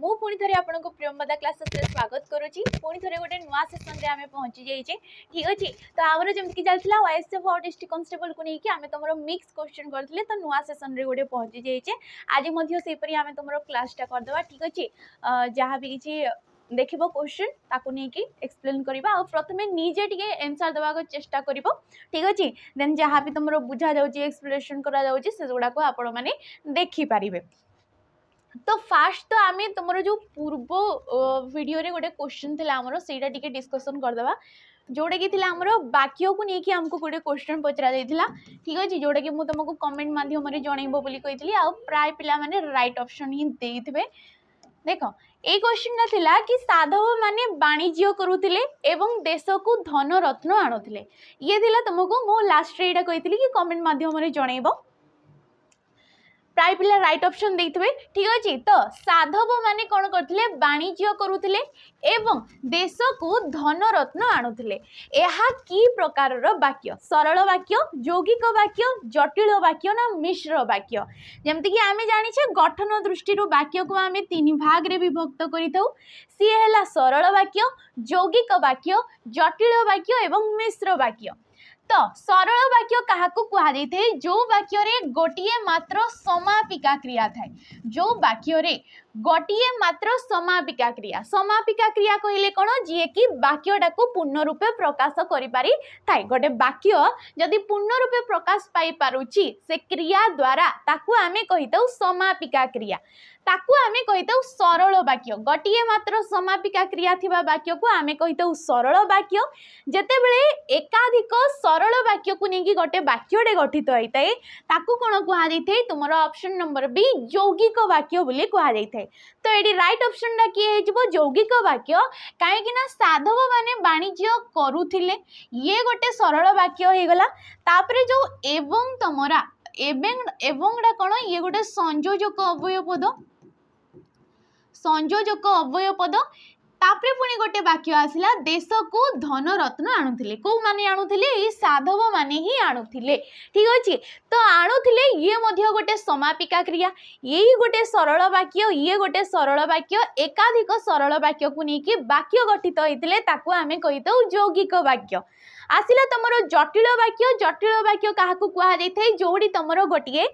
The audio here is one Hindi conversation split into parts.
मु पुणी थे आपको प्रियंवदा क्लासेस स्वागत करुच्ची पुणी थे गोटे नुआ सेसन में आम पहुँची जाइए ठीक अच्छे। तो आमर जमीक चलता ओएसएफ और डिस्ट्रिक्ट कांस्टेबल को लेकिन आम तुम मिक्स क्वेश्चन करते तो नुआ सेसन में गोटे पहुँची जाइए आज सेपरी आम तुम क्लासटा करदे ठीक अच्छे। जहाँ भी किसी देख क्वेश्चन ताकू नहीं एक्सप्लेन करवा प्रथमे निजे टी एनसर देवा चेष्टा कर ठीक अच्छे। देन जहाँ भी तुम बुझा जाऊँगी एक्सप्लेनेशन से गुड़ाक आपण मैंने देखिपारे। तो फास्ट तो आम तुम जो पूर्व वीडियो रे गोटे क्वेश्चन थी आमर सेटा टिके डिस्कसन करदे जोटा कि आमर वाक्य को लेकिन आमको गोटे क्वेश्चन पचरा जाइथिला ठीक अच्छे। जोटा कि मुझे तुमको कमेंट माध्यम जनइबो बोली कही आ प्राय पिला माने राइट ऑप्शन ही देइथिबे। देख ए क्वेश्चन थिला कि साधव माने वाणिज्य करुथिले एवं देश को धन रत्न आणुथिले ये थिला तुमको मो लास्ट रे एटा कहितली कि कमेंट माध्यम जनइबो प्राय पिला राइट ऑप्शन देइथिबे ठीक अच्छे। तो साधव माने कौन करथिले वाणिज्य करुथिले एवं देश को धन रत्न आणुथिले। एहा की प्रकार वाक्य सरल वाक्य यौगिक वाक्य जटिल वाक्य ना मिश्र वाक्य। जमती कि आमे जानिछे गठन दृष्टि वाक्य को आमे तीन भाग रे विभक्त करिथौ सी हैला सरल वाक्य यौगिक वाक्य जटिल वाक्य एवं मिश्र वाक्य। तो सरल वाक्य क्या कह जो वाक्य रे गोटिए मात्र समापिका क्रिया थाए जो वाक्य रे गोटिए मात्र समापिका क्रिया कहले कौन जी कि वाक्यटा को पूर्ण रूपे प्रकाश करि पारि थाए। गोटे वाक्य जदि पूर्ण रूपे प्रकाश पाई पारुची से क्रिया द्वारा ताकू आमे कहितौ समापिका क्रिया ताकू आमे कहितौ सरल वाक्य गोटिए मात्र समापिका क्रिया थिबा वाक्य को आमे कहितौ सरल वाक्य। जेतेबेले एकाधिक सरल वाक्य को नेकी गोटे वाक्यटे गठित होइताए ताकू कोन कुहा जाइथाय तुमर ऑप्शन नंबर बी यौगिक वाक्य बोली कुहा जाइथाय। तो एडी राइट ऑप्शन टा की हेजिबो यौगिक वाक्य काहे कि ना साधव माने वाणिज्य करूथिले ये गोटे सरल वाक्य हे गला। तापरे जो एवं तमरा एवं डा कोन ये गोटे संयोजक अव्यय पद संयोजक अव्यय पद। तापरे पुणी गोटे वाक्य आसिला देश को धन रत्न आणुथिले को माने आणुथिले ए साधव माने ही आणुथिले ठीक अछि। तो आणुथिले ये मध्य गोटे समापिका क्रिया यही गोटे सरल वाक्य ये गोटे सरल वाक्य एकाधिक सरल वाक्य को नेकी वाक्य गठित होइतिले ताकू आमे कहितौ यौगिक वाक्य। आसिला तमरो जटिल वाक्य काहाकू कुहा जाइथाय जोडी तमरो गोटिए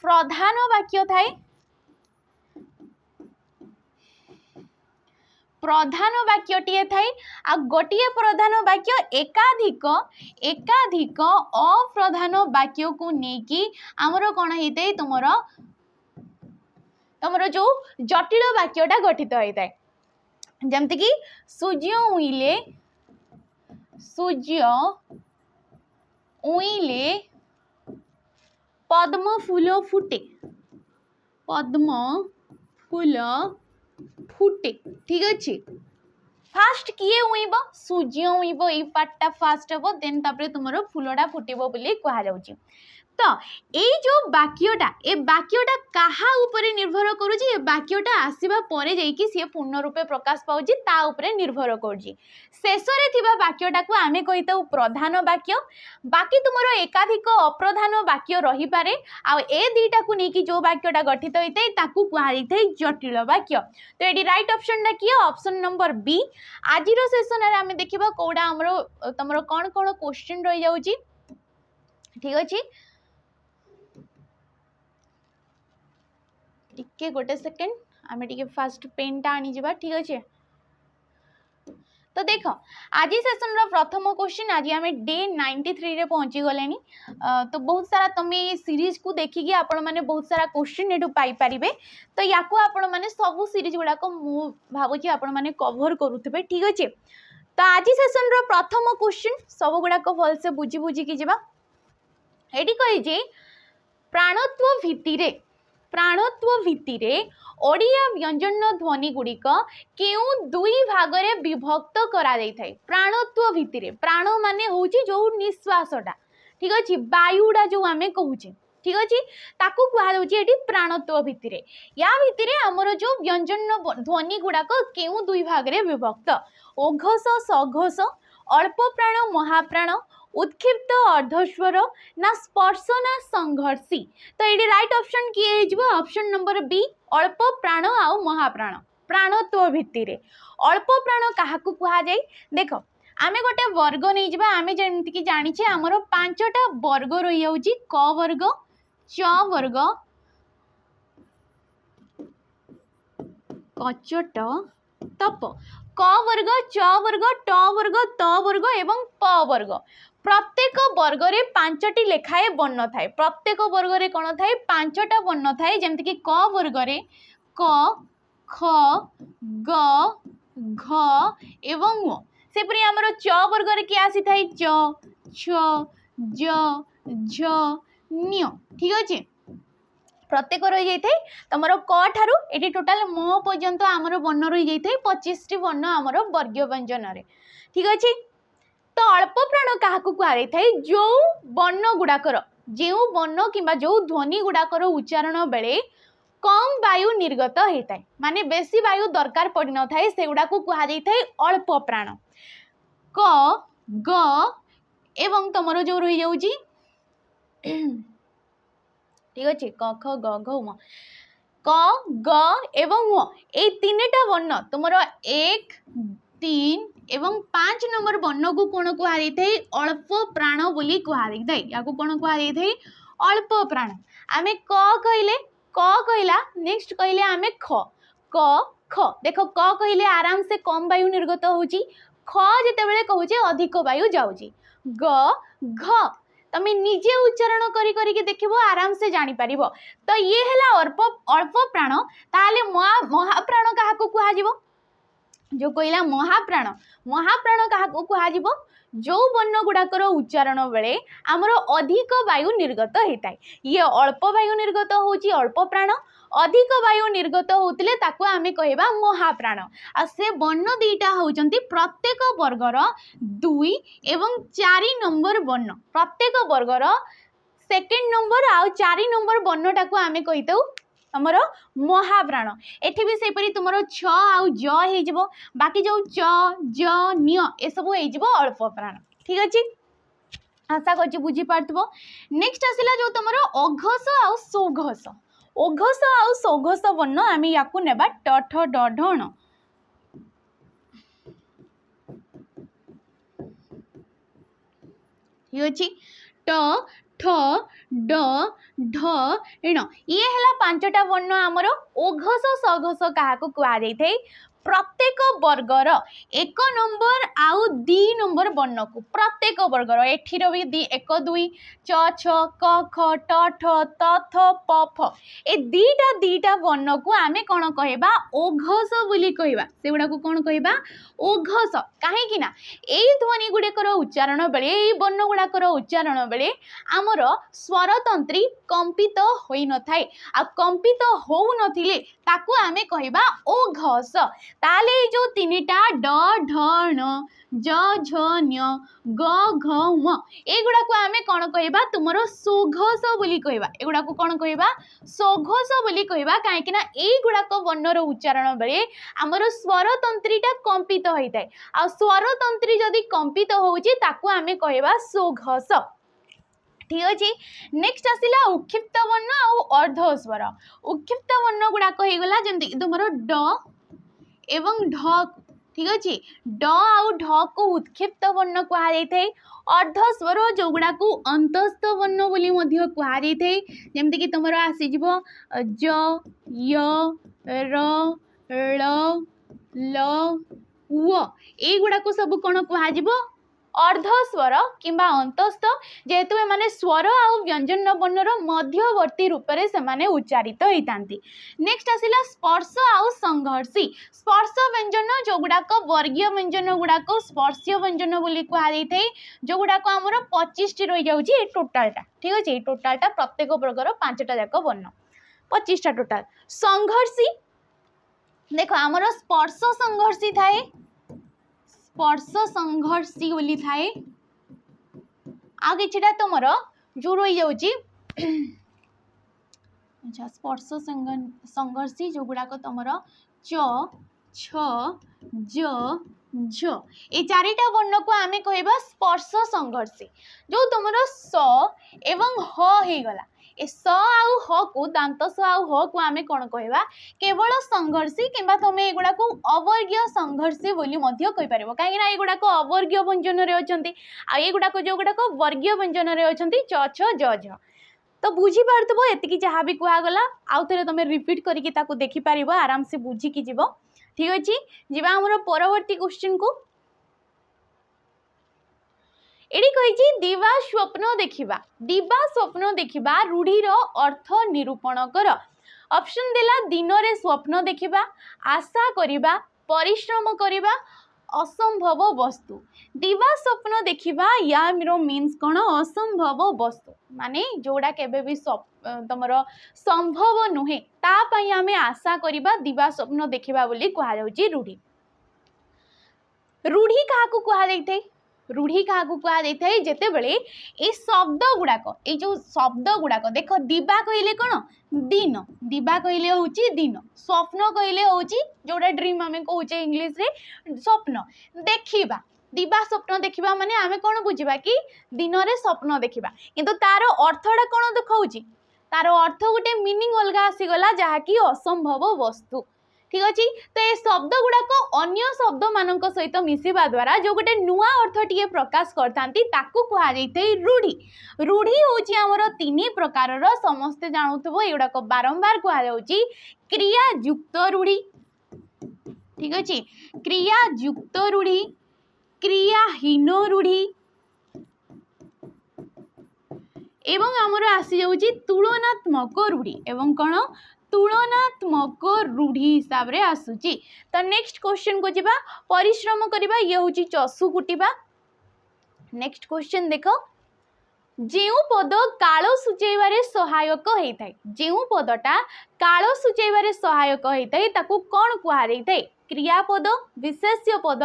प्रधान वाक्य थाए प्रधान वाक्यटीए थाए आ गोटिए प्रधान वाक्य एकाधिक अप्रधान वाक्य को नेकी आमर कौन होता है तुमर जो जटिल वाक्यटा गठित होता है। जमती कि सूर्य उइले पद्म फूल फुटे ठीक अच्छे। फास्ट किए उइब सूर्य उइब ये पार्टा फास्ट हम देन तापरे तुमरो फूलटा फुटेबो बोली कहा जाउची। तो ये जो वाक्यटा कहा उपरे निर्भर करुची ए वाक्यटा आसीबा परे जाइकी सी पूर्ण रूपे प्रकाश पाउची ता उपरे निर्भर करुची। शेष रे थिबा वाक्यटा को आमे कहितौ प्रधान वाक्य बाकी तुमरो एकाधिक अप्रधान वाक्य रही पारे आ ए दुईटा को नेकी जो वाक्यटा गठित होइतै ताकू कुहा जाइतै जटिल वाक्य। तो एडी राइट ऑप्शन टा किए ऑप्शन नंबर बी। आजिरो सेशन रे आमे देखिबा कोडा हमरो तमरो कोन कोन क्वेश्चन रही जाउची ठीक अछि। टिके गोटे सेकेंड आमे टिके फास्ट पेनटा आनी जिबा ठीक अच्छे। तो देख आज सेशन रो प्रथम क्वेश्चन आज आम डे 93 रे पहुँची गले। तो बहुत सारा तुम ये सीरीज को देखिकी आपण मैंने बहुत सारा क्वेश्चन एठू पाई परिबे। तो याकू आपण मैंने सब सीरीज गुड़ाक मु भावुची आपण मैंने कवर करुथिबे ठीक अच्छे। तो आज सेशन रो प्रथम क्वेश्चन सब गुड़ाक भल से बुझी बुझी की जिबा। एटी कहि प्राणत्व भित्तिरे ओडिया व्यंजन ध्वनि गुड़िक केउ दुई भागरे विभक्त करा जाई थाए। प्राणत्व भित्तिरे प्राण माने होउची जो निश्वासटा ठीक अछि वायुडा जो आमे कहूचे ठीक अछि ताकू कुहा जाउची एटी प्राणत्व भित्तिरे। या भित्तिरे हमर जो व्यंजन ध्वनि गुड़ाक केउ दुई भागरे विभक्त ओघस सघस अल्प प्राण महाप्राण उत्क्षिप्त अर्धस्वर ना स्पर्श ना संघर्षी। तो ये राइट ऑप्शन किए ऑप्शन नंबर बी अल्प प्राण आउ महाप्राण प्राणत्व भित्ति रे अल्प प्राण काहाकू कुहा जाय देख आमे गोटे वर्ग नहीं जिबा आमे जेमति कि जानिछे हमरो पांचटा वर्ग रहि जाउची क वर्ग च वर्ग कचट तप क वर्ग च वर्ग ट वर्ग त वर्ग एवं प वर्ग प्रत्येक वर्ग रे पांचटी लेखाए वर्ण थाए प्रत्येक वर्ग रे कोन थाए पांचटा वर्ण थाए जेमति कि क वर्ग रे क ख ग घ एवं ङ सेपरि हमर च वर्ग रे कि आसी थाए च छ ज झ न्य ठीक अछि प्रत्येक रही जाए तुम क ठारू ये टोटाल म पर्यंत आमर वर्ण रही जाए 25 टी वर्ण आमर वर्गीय व्यंजन ठीक अच्छे तो अल्प प्राण क्या कहुए जो वर्ण गुड़ाकर जो वर्ण कि जो ध्वनि गुड़ाकर उच्चारण बेले कम वायु निर्गत होता है माने बेसी वायु दरकार पड़ न था से गुड़ा कहुए अल्प प्राण क ग एवं तुम जो रही जाऊँ ठीक अच्छे क ख ग घ ङ क ग एवं ङ ए तीनटा वर्ण तुम 1 3 एवं 5 नंबर वर्ण को कौन कहुए अल्प प्राण बोली कहुए या कौन कहुए अल्प प्राण आमे क कहले क कहला नेक्स्ट कहले आमे ख क ख देख क कहले आराम से कम वायु निर्गत होची ख जेतेबेले कहूचे अधिक वायु जाउची ग घ तमे निजे उच्चारण करी करी के देखिबो आराम से जानी परिबो तो ये हैला अल्प अल्प प्राण ताले महाप्राण काहाको कुहा जिवो जो कहला महाप्राण काहाको कुहा जिवो जो वर्ण गुड़ाकर उच्चारण बेले आमर अधिक वायु निर्गत होता है ये अल्प वायु निर्गत होची अल्प प्राण अधिक वायु निर्गत होतिले ताको आमे कहबा महाप्राण आ से वर्ण दीटा होचंती प्रत्येक वर्गर 2 एवं 4 नंबर वर्ण प्रत्येक वर्गर सेकेंड नंबर आ 4 नंबर वर्णटा को आमे कहितौ हमर महाप्राण एठी भी सेपरी तुमरो छ आउ ज हे जिवो बाकी जो च ज न्य ए सब हे जिवो अल्प प्राण ठीक अछि आशा करछि बुझी पारतबो नेक्स्ट आसिला जो तुमरो अघस आउ सौघस ओघस आउ सौघस वर्ण आमे याकू नेबा ट ठ ड ढ ण ठीक अछि ट ठ ड ढ ण ये हला पांचटा वर्ण आमर ओघस सघस काहाको कुआ जाइथै प्रत्येक वर्गर 1 नंबर आउ 2 नंबर वर्ण को प्रत्येक वर्गर एठीर भी 1 2 च छ क ख ट ठ त थ प फ ए दीटा वर्ण को आमे कोन कहबा ओघस बोली कहबा से गुडा को कोन कहबा ओघस काहे कि ना एई ध्वनि गुडे कर उच्चारण बेले एई वर्ण गुडा कर उच्चारण बेले आमर स्वर तंत्री कंपित होई न थाए आ कंपित हो नथिले ताकू आमे कहबा ओघस ताले जो तीनटा ड ढ ण ज झ न्य ग घ ङ एगुडा को आमे कोन कहबा तुमरो सौघस बोली कहबा एगुडा को कोन कहबा सौघस बोली कहबा काहे कि ना एगुडा को वर्णर उच्चारण बेले हमरो स्वर तंत्रीटा कंपित होइताय आ स्वर तंत्री जदी कंपित होउची ताकू आमे कहबा सौघस ठीक अच्छे नेक्स्ट आसिला उक्षिप्त वर्ण आउ अर्धस्वर उक्षिप्त वर्ण गुडा कहीगला जमती तुमरो ड एवं ढ ठीक अच्छे ड आउ ढ को उत्क्षिप्त वर्ण कहा जाइथाय अर्धस्वर जो गुडा को अंतस्थ वर्ण बोली मध्य कहा जाइथाय जेमति कि तुमरो आसी जिवो ज य र ळ ल व ए गुडा को सब कोन कहा जिवो अर्धस्वर किंबा अंतस्थ जेहेतु एमाने स्वर आउ व्यंजन वर्णर मध्यवर्ती रूप से सेमाने उच्चारित होइतांती नेक्स्ट आसिला स्पर्श आउ संघर्षी स्पर्श व्यंजन जो गुडाक वर्गीय व्यंजन गुडाक स्पर्शीय व्यंजन बोली कहा जाइथाय जो गुडाक हमर 25 टी रहि जाउची ए टोटलटा ठीक अछि ए टोटलटा प्रत्येक वर्गर 5टा जाक वर्ण 25टा टोटल संघर्षी देखो हमर स्पर्श संघर्षी थाए स्पर्श संघर्षी बोली थाए आ किछटा तुमर जो रही जाउची अच्छा स्पर्श संघर्षी जो गुडाक तुमर च छ ज झ ए चारिटा वर्ण को आमे कहबा स्पर्श संघर्षी जो तुमर स एवं ह हे गला ए स आउ ह को दांत स आउ ह को आमे कोन कहबा केवल संघर्षी किंबा तमे एगुडा को अवर्गीय संघर्षी बोली मध्य कहि परिबो काहे ना एगुडा को अवर्गीय व्यंजन रे अछंती आ एगुडा को जो गुडा को वर्गीय व्यंजन रे अछंती च छ ज झ तो बुझी पारथबो एतिकी जहाँ भी कुआ गला आउ थरे तमे रिपीट करिके ताको देखि पारिबो आराम से बुझी कि जीवो ठीक अछि जिबा हमर परवर्ती क्वेश्चन को एडी कहिछि दिवा स्वप्न देखिबा रूढ़ीर अर्थ निरूपण कर ऑप्शन देला दिन रे स्वप्न देखिबा आशा करिबा परिश्रम करिबा असंभव वस्तु दिवा स्वप्न देखिबा या मेरो मीन्स कोन असंभव वस्तु माने जोड़ा केबे भी तमर संभव नुहे ता पई हमें आशा करिबा दिवा स्वप्न देखिबा बोली कहा जाउची रूढ़ी रूढ़ी काहाकू कहा जाइथै रूढ़ी क्या कहुए जिते बड़े ये शब्द गुड़ाक ये जो शब्द गुड़ाक देख दिवा कहले कौन दिन दिवा कहले हूँ दिन स्वप्न कहले हूँ जोड़ा ड्रीम आम कहे इंग्लीश रे स्वप्न देखिबा दिवा स्वप्न देखिबा माने आमे कौन बुझिबा कि दिन रे स्वप्न देखिबा किंतु तार अर्थटा कौन देखाउची तार अर्थ गोटे मीनिंग अलग आसीगला जहाँकि असंभव वस्तु ठीक अच्छे तो ये शब्द गुड़ाक अन्य शब्द मान सहित मिसवा द्वारा जो गोटे नुआ अर्थ टी प्रकाश करते रूढ़ी रूढ़ी हूँ आमर तीन प्रकार समस्ते जानूथबो एगुड़ाक बारंबार कहुच्छी क्रियायुक्त रूढ़ी ठीक अच्छे क्रियायुक्त रूढ़ी क्रियाहीन रूढ़ी एवं आमर आसी जाउची तुलनात्मक रूढ़ी एवं कौन तुलनात्मक रूढ़ी हिसाब रे आसुची तो नेक्स्ट क्वेश्चन को जिबा परिश्रम करिबा ये होची चसु कुटिबा नेक्स्ट क्वेश्चन देखो जेउ पद काल सूचेबारे सहायक होइथाय जेउ पदटा काल सूचेबारे सहायक होइथाय ताकू कोन कुहा जाइथाय क्रियापद विशेष्य पद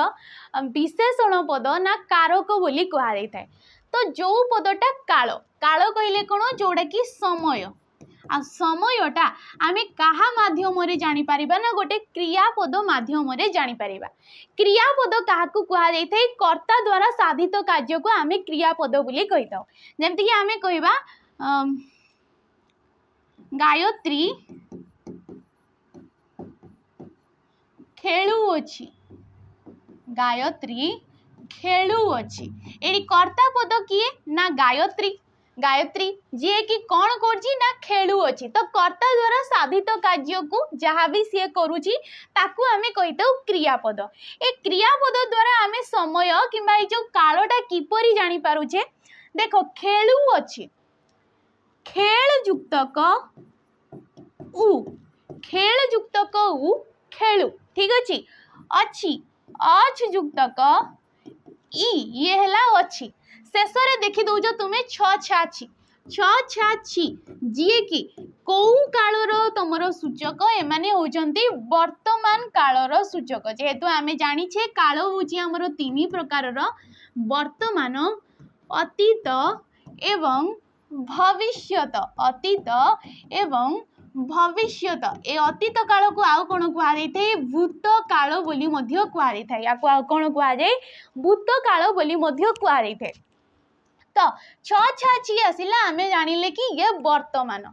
विशेषण पद ना कारक बोली कुहा जाइथाय तो जो पदटा काल काल कहले कोन जोड़ा कि समय आ समयटा आमे कहा माध्यम रे जानि परिबा ना गोटे क्रियापद माध्यम रे जानि परिबा क्रियापद काहाकू कुहा जाइथाय कर्ता द्वारा साधित कार्य को आमे क्रियापद बोली कहिताओ जेमति कि आमे कहिबा गायत्री खेलु अछि गायत्री खेलु अछि एडी कर्ता पद किए ना गायत्री गायत्री जी कि कौन करछि ना खेलु अछि तो कर्ता द्वारा साधित कार्य को जहाँ भी सी करुछि ताकू आमे कहिताउ क्रियापद ए क्रियापद द्वारा आमे समय किंबा ए जो कालटा किपरि जानि पारुछे देखो खेलु अछि खेल युक्तक उ खेल युक्तक उ खेलु ठीक अछि अछ युक्तक ई ये हला अछि शेष में देखी दौच तुम्हें छी जी कि कौ कालर तुमर सूचक एमाने होचंती वर्तमान कालर सूचक जेहेतु आमे जानिछे काल होची हमर तीन प्रकार वर्तमान अतीत एवं भविष्यत अतीत एवं भविष्यत ए अतीत काल को आउ कौन कहुए भूत काल बोली मध्य कहुए या कौन कहुए भूत काल बोली मध्य कहुए तो छी आसिला आमे जानिले कि ये वर्तमान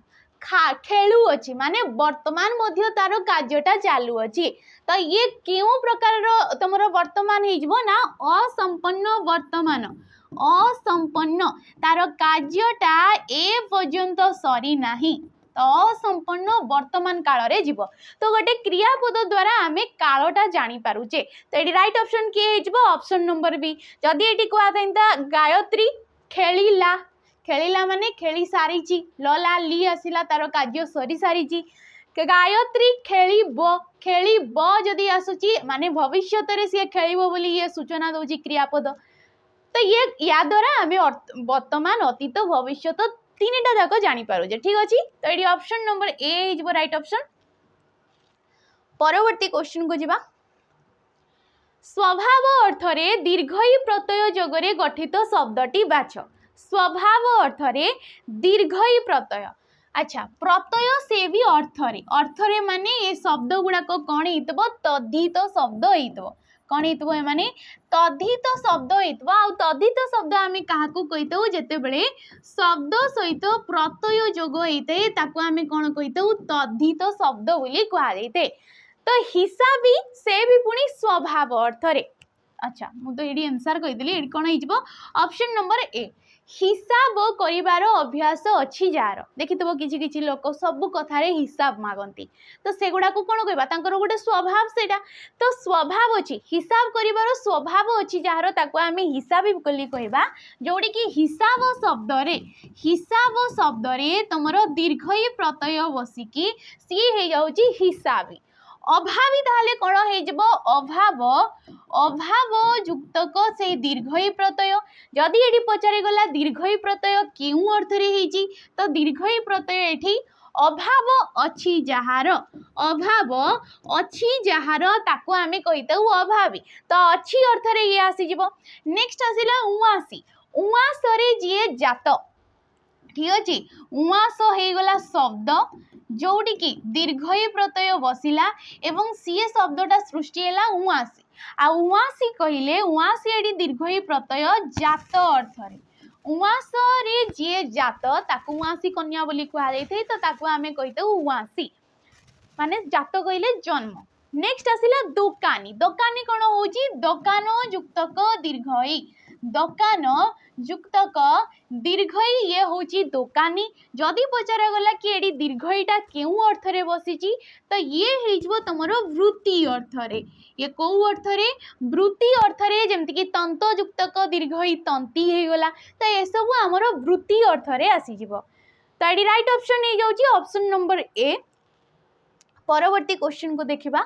खेलु अछि माने वर्तमान मध्य तार कार्यटा चालू अछि तो ये केउ प्रकार तुमर वर्तमान हेजबो ना असंपन्न वर्तमान असंपन्न तार कार्यटा ए पर्यंत सरी नाही तो असंपन्न वर्तमान काल रे जीव तो गोटे क्रियापद द्वारा आमे कालटा जानि पारुचे तो एडी राइट ऑप्शन के हेजबो ऑप्शन नंबर बी जदी एटी कोआ थाइंता गायत्री खेलिला खेलिला माने खेली सारी लला ली आसिला तार कार्य सरी सारी गायत्री खेलिब जदि आसुची माने भविष्य रे सी खेलिबो बोली ये सूचना दउची क्रियापद तो ये या द्वारा आमे वर्तमान अतीत भविष्य तो तीनटा जाक जानि पारुजे ठीक अछि तो एडी option number A is right option परवर्ती क्वेश्चन को जिबा स्वभाव अर्थरे दीर्घई प्रत्यय जगरे गठित शब्दटी बाछ स्वभाव अर्थरे दीर्घई प्रत्यय अच्छा प्रत्यय से भी अर्थरे माने ये शब्द गुड़ाक कौन हो तद्धित शब्द हो कौन हेतु माने तद्धित शब्द हेतु आ तद्धित शब्द आमे काहाकू कहितौ जेते बेले शब्द सहित प्रत्यय जोग हेते ताकू आमे कोन कहितौ तद्धित शब्द बोली कहा जायते। तो हिसाबी से भी पुनी स्वभाव अर्थ रे। अच्छा मु तो एडी आंसर कहि देली एडी कोन हिजबो ऑप्शन नंबर ए हिसाब करिवार अभ्यास अच्छी जार देखिथबो किछि किछि लोक सब कथा रे हिसाब मागंती तो सेगुडा को कोन कहबा तांकर गोटे स्वभाव सेटा तो स्वभाव अछि हिसाब करिवार स्वभाव अछि जार ताको आमे हिसाबी कली कहबा जोडी कि हिसाब शब्द रे तमरो दीर्घई प्रत्यय बसिकी सी हे जाउची हिसाबी अभावी ताहले कोन हे जबो अभाव युक्तक से दीर्घई प्रत्यय जदि एठी पचारे गला दीर्घई प्रत्यय केउ अर्थ रे हेची तो दीर्घई प्रत्यय एठी अभाव अछि जहार ताको आमे कहितौ अभावी तो अछि अर्थ रे ये आसी जिवो। नेक्स्ट आसिला उआसी उआसरे जिए जात ठीक अछि उआस हे गला शब्द जोडी की दीर्घई प्रत्यय बसिला एवं सीए शब्दटा सृष्टि हैला उआसी आ उआसी कहिले उआसी एडी दीर्घई प्रत्यय जात अर्थ रे उआस रे जे जात ताकू उआसी कन्या बोली कहा जायथे तो ताकू आमे कहितौ उआसी माने जात कहिले जन्म। नेक्स्ट आसिला दुकानी दुकानी कोन होची दुकान युक्तक दीर्घई दुकान युक्तक दीर्घई ये होची दुकानी जदि पचारा गला कि एडी दीर्घईटा केउ अर्थ रे बसिची तो ये हेजबो तमरो वृत्ति अर्थ रे ये को अर्थ रे वृत्ति अर्थ रे जेमति कि तंत युक्तक दीर्घई तंती हे गला तो ये सब हमरो वृत्ति अर्थ रे आसी जिवो तो एडी राइट ऑप्शन हे जाउची ऑप्शन नंबर ए। परवर्ती क्वेश्चन को देखिबा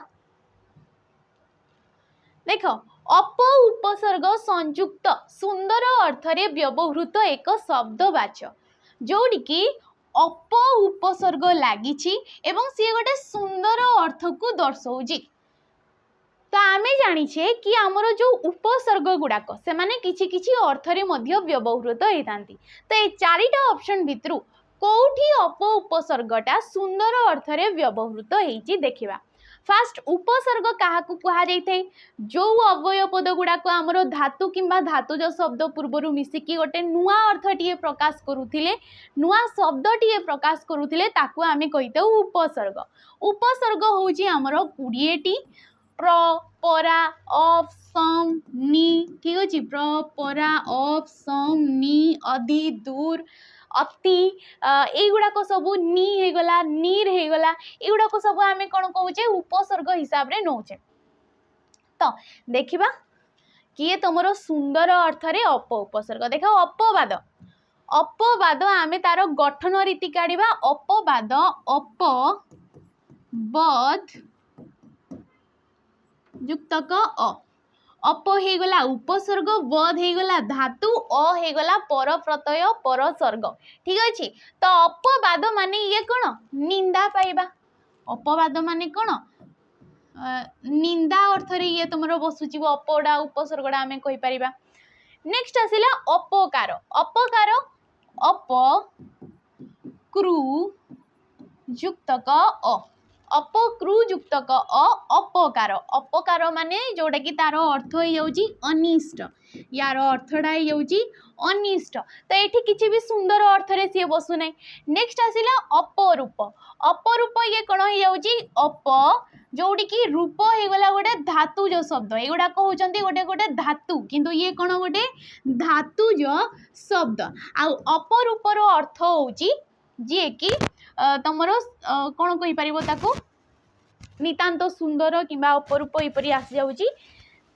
देखो अप उपसर्ग संयुक्त सुंदर अर्थ रे व्यवहृत एक शब्दवाच्य जोडी कि अप उपसर्ग लागिछि एवं सी गोटे सुंदर अर्थ को दर्शाउछि तो आमे जानिछे कि हमरो जो उपसर्ग गुडाक से माने किछि किछि अर्थ रे मध्य व्यवहृत हेतांती तो ए चारिटा ऑप्शन भितरु कोठी अप उपसर्गटा सुंदर अर्थ रे व्यवहृत हेछि देखिबा। फास्ट उपसर्ग काहाकू कहा जाइथे जो अवय पद गुडाक हमरो धातु किंबा धातुज शब्द पूर्वरु मिसिकी गोटे नुआ अर्थटीए प्रकाश करुथिले नुआ शब्दटीए प्रकाश करुथिले ताकू आमे कहितौ उपसर्ग। उपसर्ग होउची हमरो 20 टी प्र परा अफ सम नि ठीक अछि प्र परा अफ सम नि अधि दूर अति एगुड़ाक सबू नी हे गला नीर हे गला एगुड़ाक सबू आमे कोन कहूचे उपसर्ग हिसाब रे नौचे। तो देखिबा किए तमरो सुंदर अर्थ रे अप उपसर्ग देखो अपवाद आमे तार गठन रीति काढिबा अपवाद अप बद युक्तक अप हे गला उपसर्ग बद हे गला धातु अ हे गला पर प्रत्यय पर सर्ग ठीक अछि। तो अपवाद माने ये कोन निंदा पाइबा अपवाद माने कोन निंदा अर्थ रे ये तुमरो बसुची अपडा उपसर्गडा आमे कहि परिबा। नेक्स्ट आसिला अपकार अपकार अप क्रू युक्तक अपक्रु युक्तक अपकार अपकार माने जोटा कि तार अर्थ हो जाउची अनिष्ट यार अर्थडा हो जाउची अनिष्ट तो एठी किछि भी सुंदर अर्थ रे से बसु नै। नेक्स्ट आसिला अपरूप ये कोन हो जाउची अप जोडी कि रूप हे गला गोटे धातु जो शब्द एगुडा कहउचंती गोटे गोटे धातु किंतु ये कोन गोटे धातु जो शब्द आ अपरूपर अर्थ होउची जे कि तमरो कोन कहि परिबो ताको नितांत सुंदर किंबा अपरूप इपरि आसी जाउची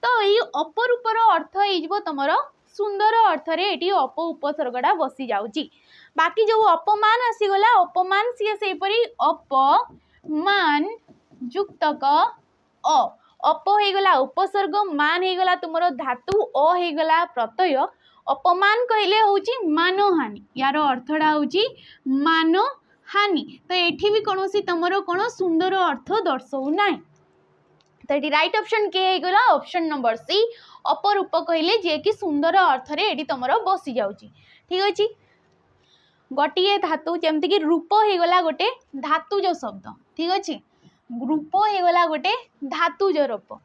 तो ये अपरूपर अर्थ हेजबो तमरो सुंदर अर्थ रे एटी अप उपसर्गडा बसी जाउची। बाकी जो अपमान आसी गला अपमान सिए सेहि परि अपमान युक्तक अप हे गला उपसर्ग मान हे गला तुमरो धातु अ हे गला प्रत्यय अपमान कहले होउची मानहानि यार अर्थडा होउची मानहानि तो एठी भी कोनोसी तमरो कोन सुंदर अर्थ दर्शाउ नाही तो एटी राइट ऑप्शन के हे गला ऑप्शन नंबर सी अपरूप कहले जे कि सुंदर अर्थ रे एटी तमरो बसी जाउची ठीक अछि। गोटिए धातु जेमति कि रूप हे गला गोटे धातु जो शब्द ठीक अछि रूप होगला गोटे धातुज रूप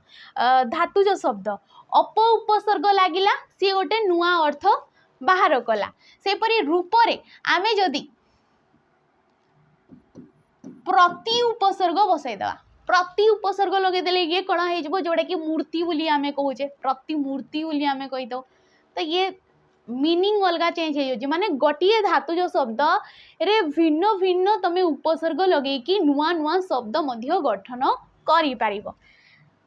धातुज शब्द अप उपसर्ग लगिला सी गोटे नुआ अर्थ बाहर कला सेपरी रूपरे आमे जदि प्रति उपसर्ग बसईदवा प्रति उपसर्ग लगेदेले ये कौन हो जोटा कि मूर्ति बोली आमे कहूचे प्रति मूर्ति बोली आमे कहीदो तो ये मीनिंग अलग चेंज हो माने गोटे धातुज शब्द रे भिन्न भिन्न तमे उपसर्ग लगे नुआ नुआ शब्द मध्य गठन करि पारिबो।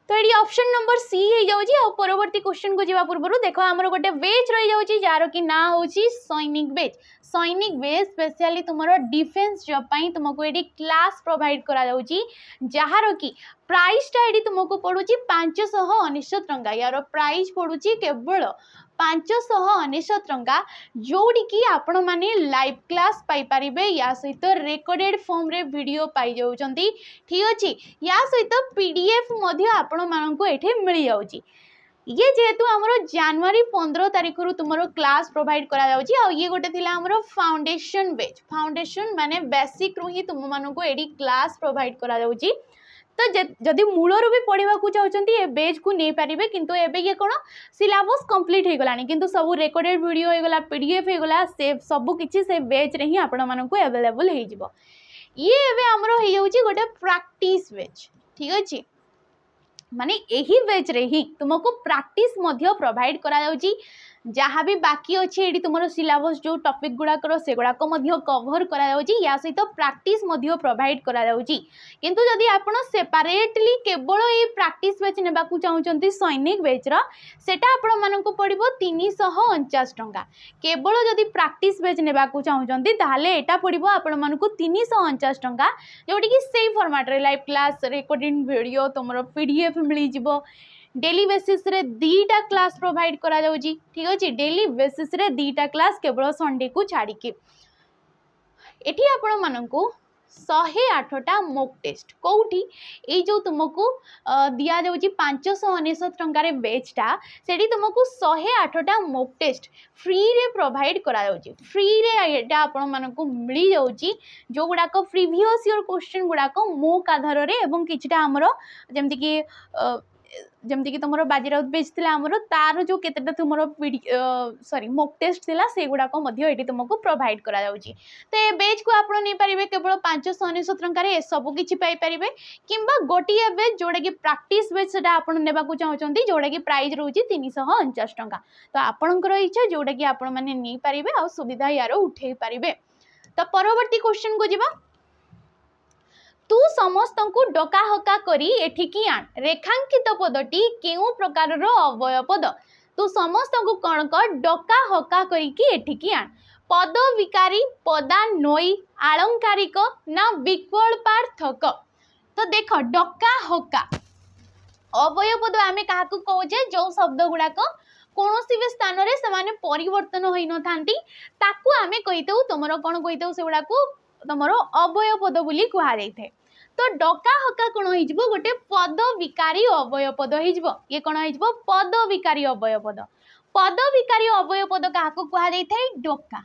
तो ये ऑप्शन नंबर सी हो जाउची आ परवर्ती क्वेश्चन को जीवा पूर्व देख आमर गोटे वेज रही जाउची जार कि ना होची सैनिक वेज। सैनिक वेज स्पेशली तुमरो डिफेंस जॉब पई तुमको एडी क्लास प्रोवाइड करा जाउची जार कि प्राइस टा एडी तुमको पडुची 599 टंका यार प्राइस पडुची केवल 599 टंका जोड़ी कि आपण माने लाइव क्लास पाई परिबे या सहित रेकॉर्डेड फॉर्म रे वीडियो पाई जाउचंती ठीक अछि या सहित पीडीएफ मध्ये आपण माननको एठे मिली जाउची। ये जेहेतु हमरो जनवरी 15 तारिख रु तुमरो क्लास प्रोवाइड करा जाउची आ ये गोटे थिला हमरो फाउंडेशन बैच फाउंडेशन माने बेसिक रु ही तुम माननको एडी क्लास प्रोवाइड करा जाउची। तो जदि मूलर भी पढ़ा चाहते ये बेज को नहीं पारे किंतु एबे ये कौन सिलेबस कंप्लीट हो गलानी किंतु सब रेकॉर्डेड वीडियो हो गला पीडीएफ हो गला से सब किछि से बेज रे ही आपण माननको अवेलेबल हो जिवो। ये एबे हमरो हो जाउची गोटे प्रैक्टिस बेज ठीक अछि माने एही बेच रे ही तुमको प्रैक्टिस मध्य प्रोवाइड करा जाउची जहाँ भी बाकी अच्छे ये तुम सिलेबस जो टॉपिक गुड़ाकर से गुड़ाक कवर करा जाउची या सहित प्रैक्टिस मध्य प्रोवाइड करा जाउची किंतु जदि आपण सेपरेटली केवल ये प्रैक्टिस बैच नेबाकू चाहूचंती सैनिक बैच रो सेटा आपण मानकू पड़िबो 349 टंका केवल जदि प्रैक्टिस बैच नेबाकू चाहूचंती ताहाले एटा पड़िबो आपण मानकू 349 टंका जोटी कि सेही फॉर्मेट रे लाइव क्लास रिकॉर्डिंग वीडियो तुमरो पीडीएफ मिली जिवो डेली बेसिस रे दीटा क्लास प्रोवाइड करा जाउची ठीक अछि डेली बेसिस रे दीटा क्लास केवल संडे को छाड़ी के एठी आपण मानकू 108टा मॉक टेस्ट कोठी ए जो तुमको दिया जाउची 599 टंका रे बेचटा सेठी तुमको 108टा मॉक टेस्ट फ्री रे प्रोवाइड करा जाउची फ्री रे एटा आपण मानकू मिली जाउची जो गुडाक प्रीवियस ईयर क्वेश्चन गुडाक मॉक आधार रे एवं किछटा हमरो जेमति कि जमती कि तुम बाजीराउत बेच आमर तार जो केतेटा तुम सॉरी मॉक टेस्ट थिला से गुडाक ये तुमको प्रोवाइड करा जाउची। तो ये बेच को आप नहीं पारे केवल 599 टंका रे सब किछि पाई परिबे किंबा गोटिए बेच जोड़ा कि प्रैक्टिस बेच सेटा आपण नेबाकू चाहउचंती जोड़ा कि प्राइस रहउची 349 टंका तो आपणकर इच्छा जोड़ा कि आपण माने नहीं पारिबे आ सुविधा यार उठेई पारिबे। तो परवर्ती क्वेश्चन को जिबा तू समस्त को डका हका करी एठिकी आण रेखांकित पदटी केउ प्रकार रो अवय पद तू समस्त को कौन कर डका हका करी की एठिकी आण पद विकारी पदान्वयी आलंकारिक ना विकल्पार्थक। तो देख डका हका अवय पद आमे काहाकू कहूचे जो शब्द गुड़ाक कौनसी भी स्थान रे समाने परिवर्तन होई न थांती ताकू आमे कहितौ तुमरो कोन कहितौ से गुड़ाकू तुमरो अवय पद बोली कहा जाइथे। तो डका हका कौन हो गोटे पद विकारी अवय पद हो ये कौन हो पद विकारी अवय पद विकारी अवय पद क्या कह डका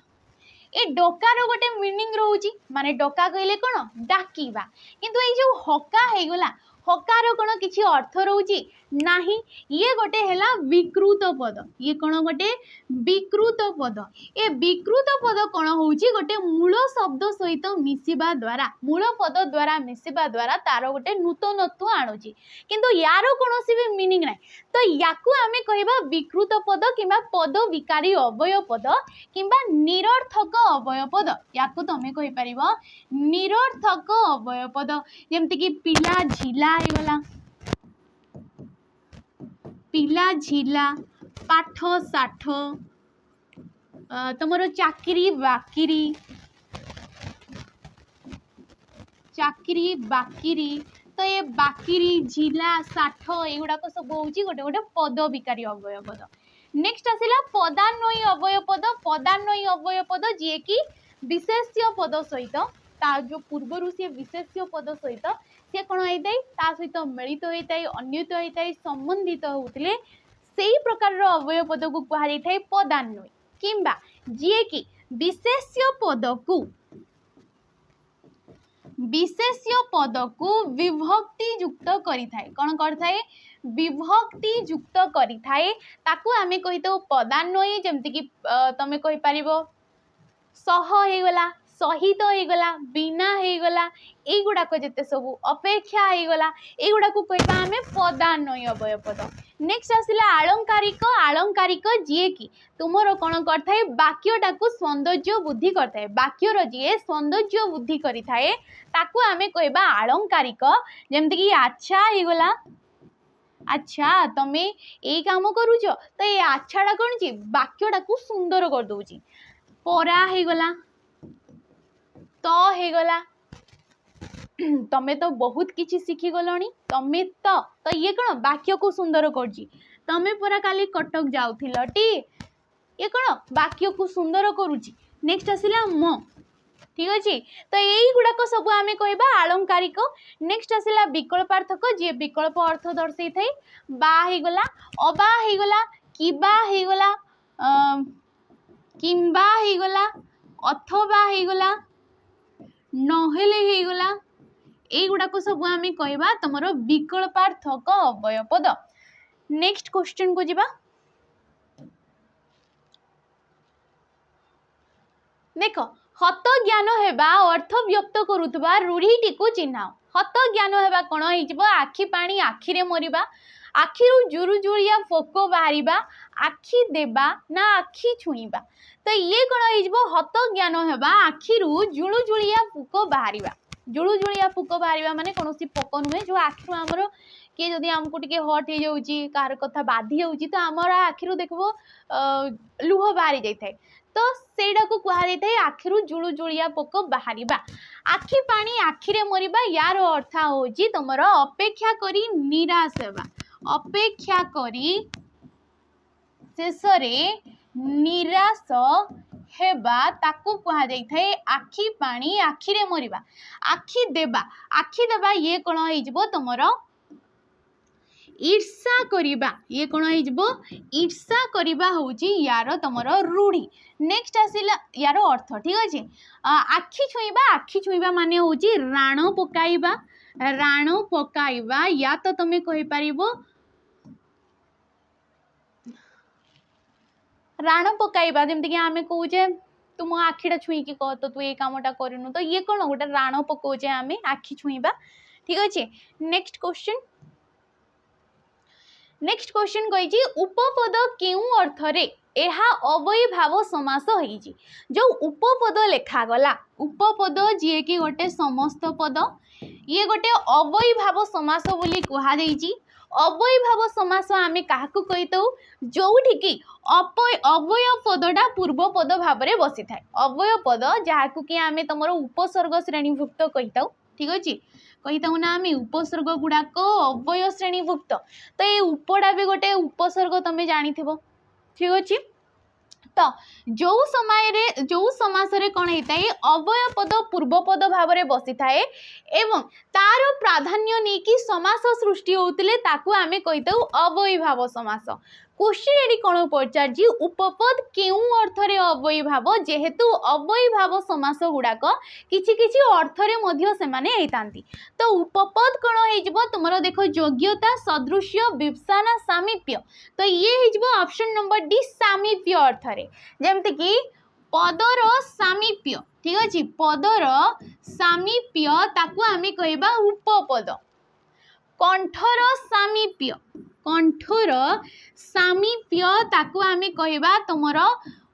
ए डकार गोटे मीनिंग रोची माने डका कहले कौन डाकिबा किंतु ये जो हका होगला हकार कौन किसी अर्थ रोची नाही ये गोटे हैला विकृत पद ये कौन गोटे विकृत पद ए विकृत पद कौन होची गोटे मूल शब्द सहित मिसिबा द्वारा मूल पद द्वारा मिसिबा द्वारा तार गोटे नूतनत्व आणुची किंतु यार कोनोसी भी मीनिंग नाही। तो याकू आमे कहबा विकृत पद किंबा पद विकारी अवय पद किंबा निरर्थक अवय पद याकू तमे कहि परिबो निरर्थक अवय पद जेमति कि पिला झिला हेगला पिला झिला पाठ साठ तुमर चाकरी बाकिरी तो ये बाकिरी झिला साठ एगुड़ाक सब हूँ गोटे गोटे पद विकारी अवय पद। नेक्स्ट आसला पदान्वयी अवय पद जी कि विशेष्य पद सहित ता जो पूर्वर सी विशेष्य पद सहित सी कौन होता है ता सहित मिलित होता है अन्वित होता है संबंधित होते से प्रकार अवय पद को कहुई पदान्वयी किंबा जी कि विशेष्य पद को विशेष्य पद को विभक्ति युक्त करिथाए कौन करथाए विभक्ति युक्त करिथाए ताकू आमे कहितो पदान्वयी जेमति कि तमे कहि परिबो सह हेगला सहित हेगला बिना हेगला एई गुडाक जेते सब अपेक्षा हेगला एई गुडा को कहबा आमे पदान्वयी अवय पद नेक्स्ट आसिला आलंकारिक आलंकारिक जिए कि तुमरो कोन करथाए वाक्यटा को सौंदर्य बुद्धि करथाए वाक्यर जिए सौंदर्य बुद्धि करिथाए ताकू आमे कहबा आलंकारिक जेमति कि अच्छा हेगला अच्छा तमे एई काम करूछ तो ए अच्छाटा कोन छी वाक्यटा को सुंदर कर दोची परा हेगला तो हेगला तमे तो बहुत किछि शिखी गलणी तमे तो ये कौन वाक्य को सुंदर करजी तमे पूरा काली कटक जाउथिल टी ये कौन वाक्य को सुंदर करूची नेक्स्ट आसिला म ठीक अच्छे तो यही गुड़ाक सब आम कहबा आलंकारिक नेक्स्ट आसिला विकल्पार्थक जी विकल्प अर्थ दर्शई थाए बा हेगला अबा हेगला किबा हेगला किंबा हेगला अथवा हेगला नहेले हेगला एई गुड़ाक सब आम कहबा तुमर विकल्पार्थक अवय पद नेक्स्ट क्वेश्चन को जिबा देख हत ज्ञान हेबा अर्थ व्यक्त करुवा रूढ़ीटी को चिन्ह हत ज्ञान हेबा कौन हो आखि पानी आखिरे मरिबा आखिरु जुरुजुरिया फोक बाहरिबा आखि देबा ना आखि छुईबा तो ये कौन हो हत ज्ञान हेबा आखिरु जुलुजुलिया फोक बाहरिबा जुलुजुलिया फोक बाहरिबा माने कौन पोक नुहे जो आखिरु आमर किए जदि आमको टिके हट हो जाउची कार कथा बाधी होउची तो आमर आखिरु देखबो लुह बाहरी जाय तो सेटा को कहा जाए आखिरु जुलुजुलिया पोक बाहरिबा आखि पानी आखिरे मरिबा यार अर्थ होची तुमर अपेक्षा करी निराश हेबा अपेक्षा करी शेषरे निराश हेबा ताकू कहा जाय थाए आखि पानी आखिरे मरिबा आखि देबा ये कौन हो तुमर ईर्षा करिबा ये कौन हो ईर्षा करिबा होची यार तुमर रूढ़ी नेक्स्ट आसिला यार अर्थ ठीक अच्छे आखि छुईबा माने होची राण पकाइबा या तो तमे कहि परिबो राण पकाइबा जेमति कि आमे कहूचे तुम आखिटा छुईकी कह तो तू ये कामटा करनु तो ये कौन गोटे राण पकाउचे आमे आखि छुईबा ठीक अच्छे नेक्स्ट क्वेश्चन कही उपपद केउ अर्थ रे एहा अवयी भाव समास होईची जो उपपद लेखा गला उपपद जी कि गोटे समस्त पद ये गोटे अवयी भाव समास बोली कहा जाइची अवयी भाव समास आमे काहाकू कहितौ जोठी कि अवय पदटा पूर्व पद भाव में बसी थाए अवय पद जहाकू कि आमे तमरो उपसर्ग श्रेणीभुक्त कहितौ ठीक अछि कहीता ना आम उपसर्ग गुड़ाक अवय श्रेणीभुक्त तो ये उपटा भी गोटे उपसर्ग तुम जानी ठीक अच्छे तो जो समास कौन होता है अवय पद पूर्व पद भाव में बसी थाए एवं तार प्राधान्य नहीं कि समास सृष्टि होते ताकू आमे कहीता अवयी भाव समास क्वेश्चन ये कौन पचार उपपद केउ अर्थ रे अवयी भाव जेहेतु अवयी भाव समास गुड़ाक किछि किछि अर्थ रे मध्य सेमाने हेतांती तो उपपद कौन हो तुमरो देखो योग्यता सदृश्य विवसाना सामीप्य तो ये हो ऑप्शन नंबर डी सामीप्य अर्थ रे जेमति कि पदर सामीप्य ठीक अछि पदर सामीप्य ताकू आमे कहबा उपपद कंठर सामीप्य ताकू आमे कहबा तुमर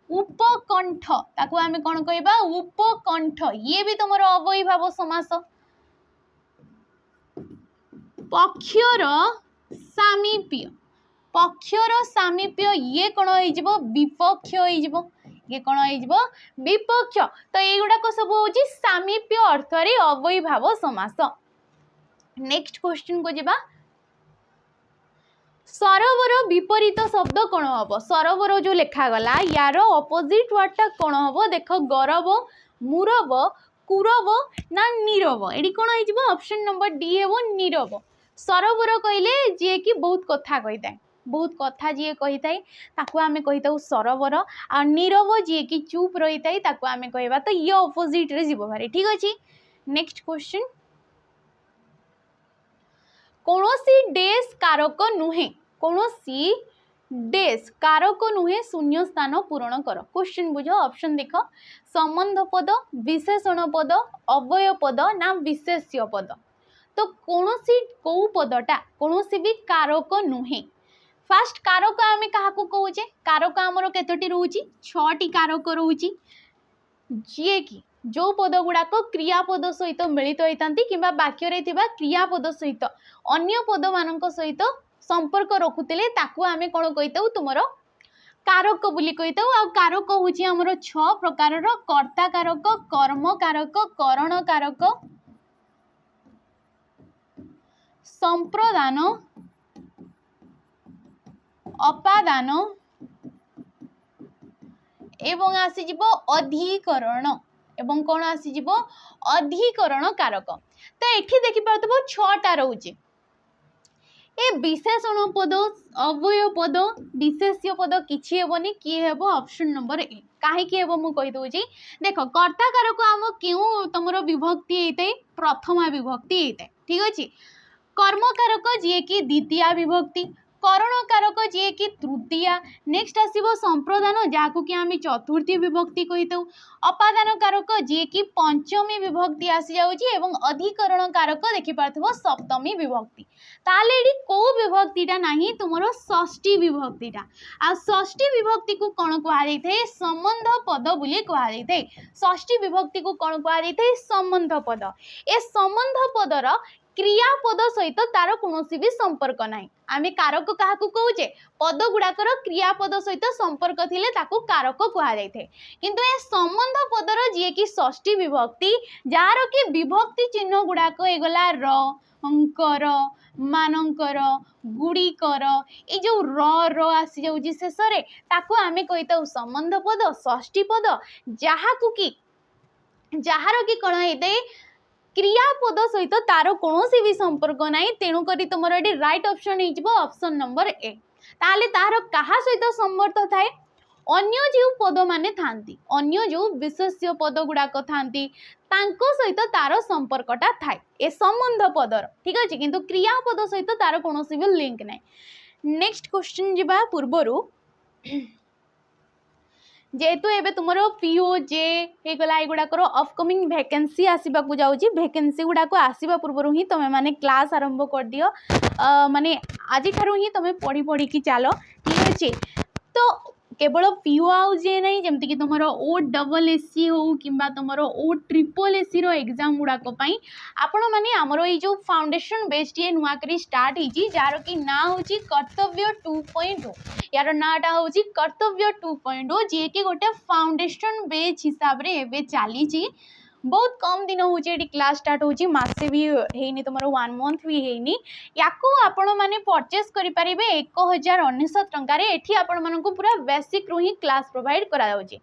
उपकंठ ताकू आमे कौन कहबा उपकंठ ये भी तुमर अवयी भाव समास पक्षर सामीप्य ये कौन हो विपक्ष हो ये कौन हो विपक्ष तो ये गुड़ाक सब हूँ सामीप्य अर्थ रे अवयी भाव समास नेक्स्ट क्वेश्चन को जिबा सरवर विपरीत शब्द कौन हम सरवर जो लेखा गला यार अपोजिट वर्डटा कौन हम देख गौरव मुरव कुरव ना नीरव ये कौन हो ऑप्शन नंबर डी है नीरव सरवर कहले जी कि बहुत कथा कही बहुत कथा जी कही ताकू आमे कही सरवर आ नीरव जी कि चुप रही ताकू आमे कहबा तो ये अपोजिट रे जीव भारी ठीक अच्छे नेक्स्ट क्वेश्चन कौनसी डेस कारक नुहे कौनसी डेस कारक नुहे शून्य स्थान पूरण कर क्वेश्चन बुझ ऑप्शन देख संबंध पद विशेषण पद अव्यय पद ना विशेष्य पद तो कौनसी कौ पदटा कौनसी भी कारक नुहे फास्ट कारक आम क्या कहे कारक आमर केतोटी रोची 6टी कारक रोची जी कि जो पद गुड़ाक क्रियापद सहित मिलित होती कि वाक्य क्रियापद सहित अन्य पद मान सहित संपर्क रखुले आम कौन कही तुम कारक बोली कही कारक हूँ आमर 6 प्रकार कर्ता कारक कर्म कारक करण कारक संप्रदान अपादान एवं आसीजिव अधिकरण एवं कौन आसीजिव अधिकरण कारक तो एठी देखि पारथबो 6टा रहउचे ए विशेषण पद अव्यय पद विशेष्य पद किछि हेबनी कि हेबो ऑप्शन नंबर ए काहे कि हेबो मु कहि दोजी देखो कर्ता कारक आम केउ तमरो विभक्ति हेते प्रथमा विभक्ति हेते ठीक अछि कर्म कारक जे कि द्वितीय विभक्ति करण कारक जी कि तृतीया नेक्स्ट आसीबो संप्रदान जाकु कि आम चतुर्थी विभक्ति कही दउ अपादान कारक जी कि पंचमी विभक्ति आसी जाउची एवं अधिकरण कारक देखि पारथबो सप्तमी विभक्ति ताले एडी को विभक्तिटा नाही तुमरो षष्ठी विभक्तिटा आ षष्ठी विभक्ति को कोन कहा जाय थे संबंध पद बोली कहा जाय थे षष्ठी विभक्ति को कोन कहा जाय थे संबंध पद ए संबंध पदर क्रियापद सहित तार कौन भी संपर्क ना आम कारक क्या कहे पद गुड़ाकर क्रियापद सहित संपर्क थिले ताकू कारक कहुए किंतु ए संबंध पदर जी कि षष्ठी विभक्ति जार कि विभक्ति चिन्ह गुड़ाक एगला रंकर मानकर गुड़िकर ये जो र आसी जाऊँगी शेष आम कही संबंध पद षष्ठी पद जहाँ कि जार कि कौन होते क्रियापद सहित तार कौन भी संपर्क ना तेणुक तुम ये राइट ऑप्शन ऑप्शन नंबर ए ताले तार कहा सहित संबर्ध थाए अन्य जो पद माने थांती अन्य जो विशेष्य पद गुड़ाक थांती तांको सहित तार संपर्कटा थाए ए संबंध पदर ठीक अच्छे किंतु क्रियापद सहित तार कौन भी लिंक ना नेक्स्ट क्वेश्चन जीवा पूर्वरु जेहेतु एबे तुमरो पीओजे हे गला एगुडाकर अपकमिंग वैकेंसी आसीबा को जाउची वैकेंसी गुडा को आसीबा पूर्व ही तमे माने क्लास आरंभ कर दियो माने आज ठारू ही तमे पढ़ी पढ़ी की चलो ठीक अछि तो केवल पीओ आउ जे नहीं जेमति कि तुमरो ओ डबल एससी हो किंबा तुमरो ओ ट्रिपल एससी रो एग्जाम गुडा को पई आपण माने हमरो ई जो फाउंडेशन बेस्ड ये नुआ करी स्टार्ट हिची जार कि ना होची कर्तव्य 2.0 यार नाटा होची कर्तव्य 2.0 जे कि गोटे फाउंडेशन बेस हिसाब रे एबे चाली छी बहुत कम दिन हो क्लास स्टार्ट होची मासे भी हेनी तुमरो 1 मंथ भी हेनी याको आपण माने परचेस करि परिबे 1019 टंका रे एठी आपण मानकु पूरा बेसिक रो ही क्लास प्रोवाइड करा जाउची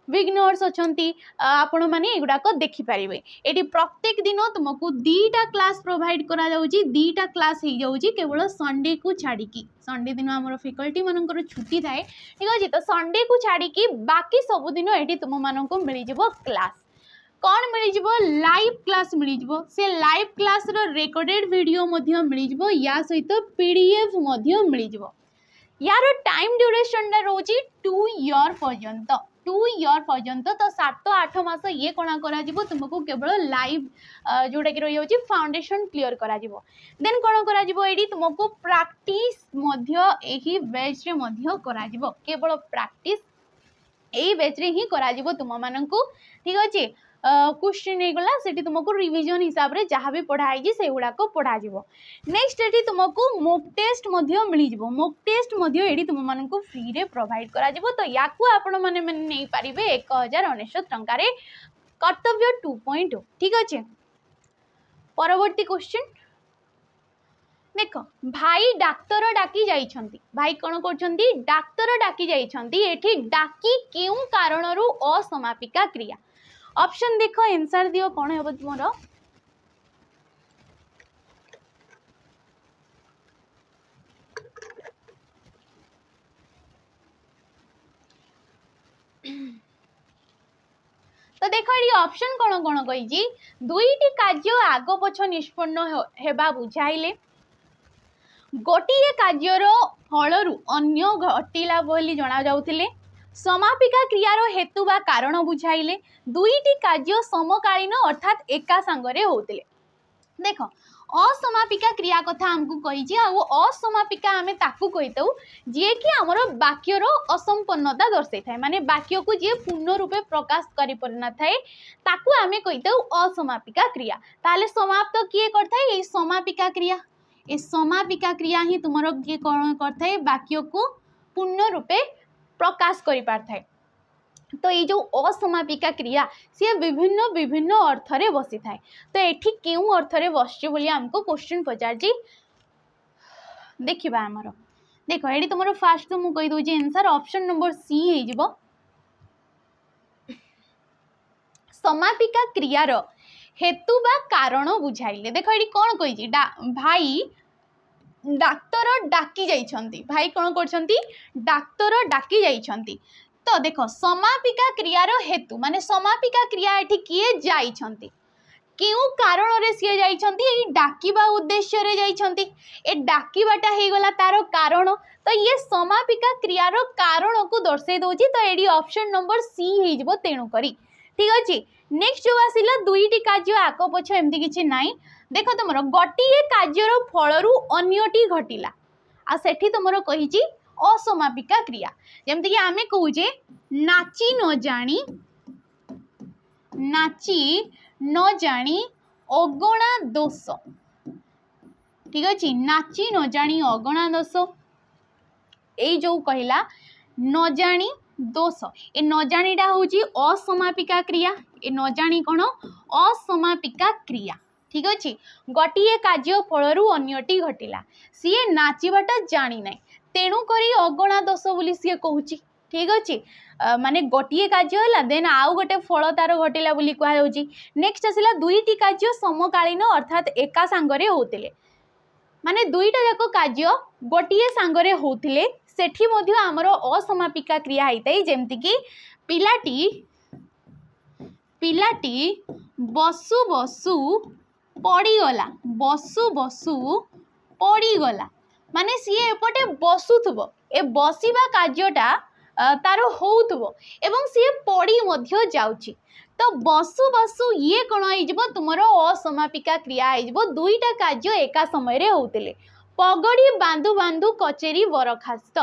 बिगनर्स अछंती आपण माने एगुडा को देखि परिबे एठी प्रत्येक दिन तुमको 2टा क्लास प्रोवाइड करा जाउची 2टा क्लास हे जाउची केवल संडे को छाडी की संडे दिन हमर फैकल्टी मानकर छुट्टी थाए ठीक अछि तो संडे को छाडी की बाकी सब दिन एठी तुम मानकु मिली जबो क्लास कौन मिल लाइव क्लास मिल से लाइव क्लास रो रेकॉर्डेड वीडियो मध्य मिल या सहित पीडीएफ मध्य मिल यार टाइम ड्यूरेशन रोची 2 ईयर पर्यंत 2 ईयर पर्यंत तो 7-8 मास ये कणा करा जिवो तुमको केवल लाइव जोटा कि रही होची फाउंडेशन क्लियर करा जिवो देन कणा करा जिवो एडी तुमको प्रैक्टिस मध्य एही बैच रे मध्य करा जिवो केवल प्रैक्टिस एही बैच रे ही करा जिवो तुम माननकु ठीक अछि क्वेश्चन गला से तुमको रिवीजन हिसाब रे जहाँ भी पढ़ाई से गुड़ाक पढ़ा नेक्स्ट ये तुमको मॉक टेस्ट मिल मॉक टेस्ट ये तुम मानक फ्री रे प्रोवाइड करा तो या आपण मैंने नहीं पारे 1019 टंका कर्तव्य 2.0 ठीक अच्छे परवर्ती क्वेश्चन देख भाई डाक्तर डाकी जाइछंती भाई कौन कर डाक्तर डाकी जाइछंती एठी डाकी केउ कारणरू असमापिका क्रिया ऑप्शन देखो आंसर दियो कौन है तुम तो देख ये ऑप्शन कौन कौन कही दुईटी कार्य आग पछ निष्पन्न हेबा बुझाइले गोटे कार्यर फलरू अन्य घटिला बोली जना जाउथिले समापिका क्रियार हेतु बा कारण बुझाइले दुईटी कार्य समकालीन अर्थात एका सांगरे होतिले देख असमापिका क्रिया कथा आमको कही असमापिका आम ताकू कहीता जी कि आमर वाक्यर असंपन्नता दर्शाई थाए माने वाक्य को जी पूर्ण रूपे प्रकाश कर पारिना थाए ताकू आम कहीता असमापिका क्रिया ताले समाप्त किए करथाए ये समापिका क्रिया ए समापिका क्रिया ही तुमर किए कौन करथाए वाक्य को पूर्ण रूपे प्रकाश कर पारथाए तो ये जो असमापिका क्रिया सी विभिन्न विभिन्न अर्थरे बसी थाए तो एठी केउ अर्थरे बसछि बोली हमको क्वेश्चन पचार देखिबा हमर देखो एडी तुमरो फास्ट तो मु कहि दउ जे आंसर ऑप्शन नंबर सी हे जिवो समापिका क्रियार हेतु बा कारण बुझाइले देखो एडी कोन कहि जी भाई डाक्टर डाकी जाइछंती भाई कोन करछंती डाक्टर डाकी जाइछंती तो देखो समापिका क्रियार हेतु माने समापिका क्रिया एठी किए जाइछंती केउ कारण रे सिए जाइछंती ए डाकीबा उद्देश्य रे जाइछंती ए डाकीबाटा हे गला तारो कारण तो ये समापिका क्रियार कारण को दर्शाई दोची तो एडी ऑप्शन नंबर सी हे जिवो तेणु करी ठीक अछि नेक्स्ट जो आसिला दुईटी कार्य आको पछ एमती किछि नाइ देखो तुमरो गोटिए कार्यर फलरू अन्यटी घटिला आ सेठी तुमरो कहिछि असमापिका क्रिया जमती कि आमे कहूजे नाची न जानी अगणा दोष ठीक अच्छे नाची न जानी अगणा दोष ये जो कहला न जानी दोष ए न जानीटा हूँ असमापिका क्रिया ए न जानी कौन असमापिका क्रिया ठीक अच्छे गोटे कार्य फलरू अन्यटी घटिला सीए नाचवाटा जानी ना तेणु करी अगणा दोष बोली सी कहूँ ठीक अच्छे माने गोटे कार्य है देन आउ गोटे फल तार घटिला बोली कहुच्छी नेक्स्ट आसला दुईटी कार्य समकालीन अर्थात एका सांगरे होतिले माने दुईटा जाक कार्य गोटे सांगरे होतिले सेठी मध्य आमर असमापिका क्रिया होता जेमती कि पिलाटी बसु बसु पड़ीगला पड़ीगला माने सी एपटे बसुथुबो ए बसिबा कार्यटा तार होउथुबो एवं सी पड़ी मध्य जाउची तो बसु बसु ये कौन हो तुमर असमापिका क्रिया हो दुईटा कार्य एका समय रे होतिले पगड़ी बांधु बांधु कचेरी बरखास्त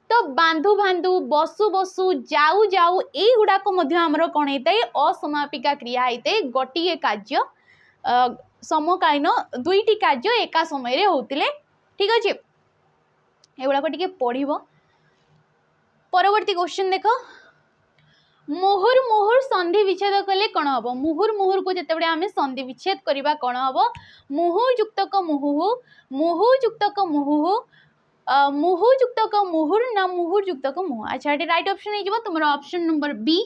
तो बांधु बांधु बसु बसु जाऊ जाऊ ये गुड़ाक आमर कौन होता है असमापिका क्रिया होता है गोटे कार्य समकालीन दुईटी कार्य एका समय रे होतिले ठीक अच्छे एगुड़ाक टिके पढ़िबो परवर्ती क्वेश्चन देख मुहुर मुहुर संधि विच्छेद कले कौन हम मुहुर मुहुर को जिते आम संधि विच्छेद करवा कौन हम मुहु जुक्तक मुहुहु मुहु जुक्तक मुहुहु मुहु जुक्तक मुहुर ना मुहुर जुक्तक मुहु अच्छा ये राइट ऑप्शन हो तुम ऑप्शन नंबर बी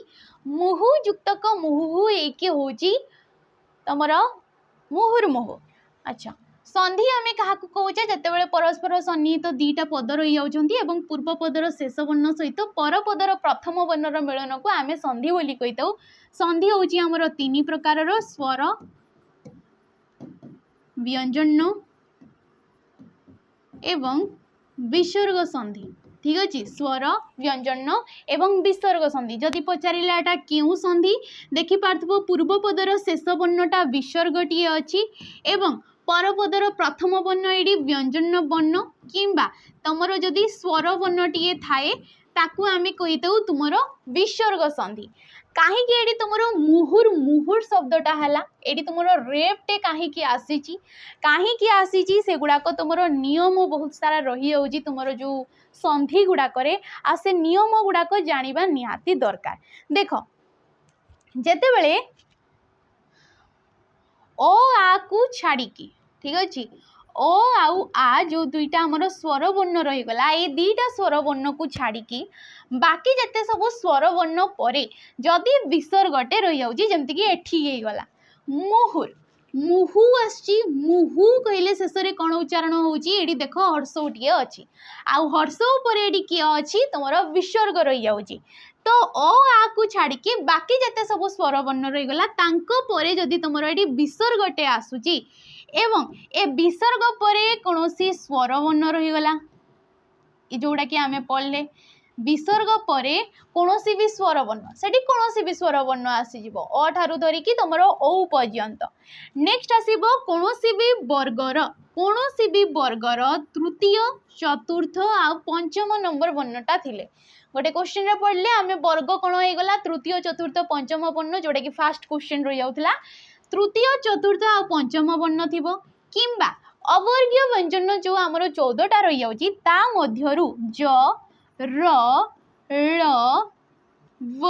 मुहु जुक्तक मुहुहु एक हूँ तुम मुहुर मुहु अच्छा संधि आम क्या कहे जिते परस्पर सन्निहित तो दीटा पद रही जाती पूर्व पदर शेष वर्ण सहित पर पदर प्रथम वर्णर मिलन को आम संधि बोली कही था संधि हूँ आमर तीन प्रकार स्वर व्यंजन एवं विसर्ग संधि ठीक अच्छे स्वर व्यंजन एवं विसर्ग संधि जदि पचारा क्यों संधि देखिपार पूर्व पदर शेष वर्णटा विसर्गटी अच्छी एवं परपदर प्रथम वर्ण ये व्यंजन वर्ण किंबा तुमर जदि स्वर वर्णटीए थाए ताकू आम कही दऊ तुम विसर्ग संधि कहीं तुम मुहुर मुहुर शब्दटा है ये तुम रेपटे कहीं आसी से गुड़ाक तुम नियम बहुत सारा रही जाऊँगी तुम जो संधि गुड़ाक से नियम गुड़ाक जाना निहाती दरकार देख जेते बेले ओ आ को छाड़िकी ठीक अच्छे ओ आउ आ जो दुईटा आमर स्वर वर्ण रहीगला ये दुईटा स्वर वर्ण को छाड़िकी बाकी जिते सब स्वर वर्ण पर जदि विसर्गटे रही जाऊँगी जमती कि एठी गला मुहुर मुहु आसी मुहु कहले शेष में कौन उच्चारण होती देख हर्षौ टी अच्छी आउ हर्षौ पर ये किए अच्छी तुम विसर्ग रही जाऊँगी तो अ आ को छाड़ी बाकी जिते सब स्वर वर्ण रहीगला परे जदि तुम ये विसर्गटे आसूची एवं ए विसर्ग पर कौन स्वर वर्ण रहीगला जोड़ा कि आम पढ़ले विसर्ग पर कौन भी स्वर वर्ण से कौन भी स्वर वर्ण आसीज अ ठारू धरिकी तुम औ पर्यंत नेक्स्ट आसब कौन भी वर्गर तृतीय चतुर्थ आ पंचम नंबर वर्णटा थिले गोटे क्वेश्चन रे पढ़ले आम वर्ग कौन होगला तृतीय चतुर्थ पंचम वर्ण जोटा कि फास्ट क्वेश्चन रही जाऊला तृतीय चतुर्थ आ पंचम वर्ण थी किंबा अवर्गीय व्यंजन जो आमर 14टा रही जाऊँगी ता मध्यरु ज र ळ व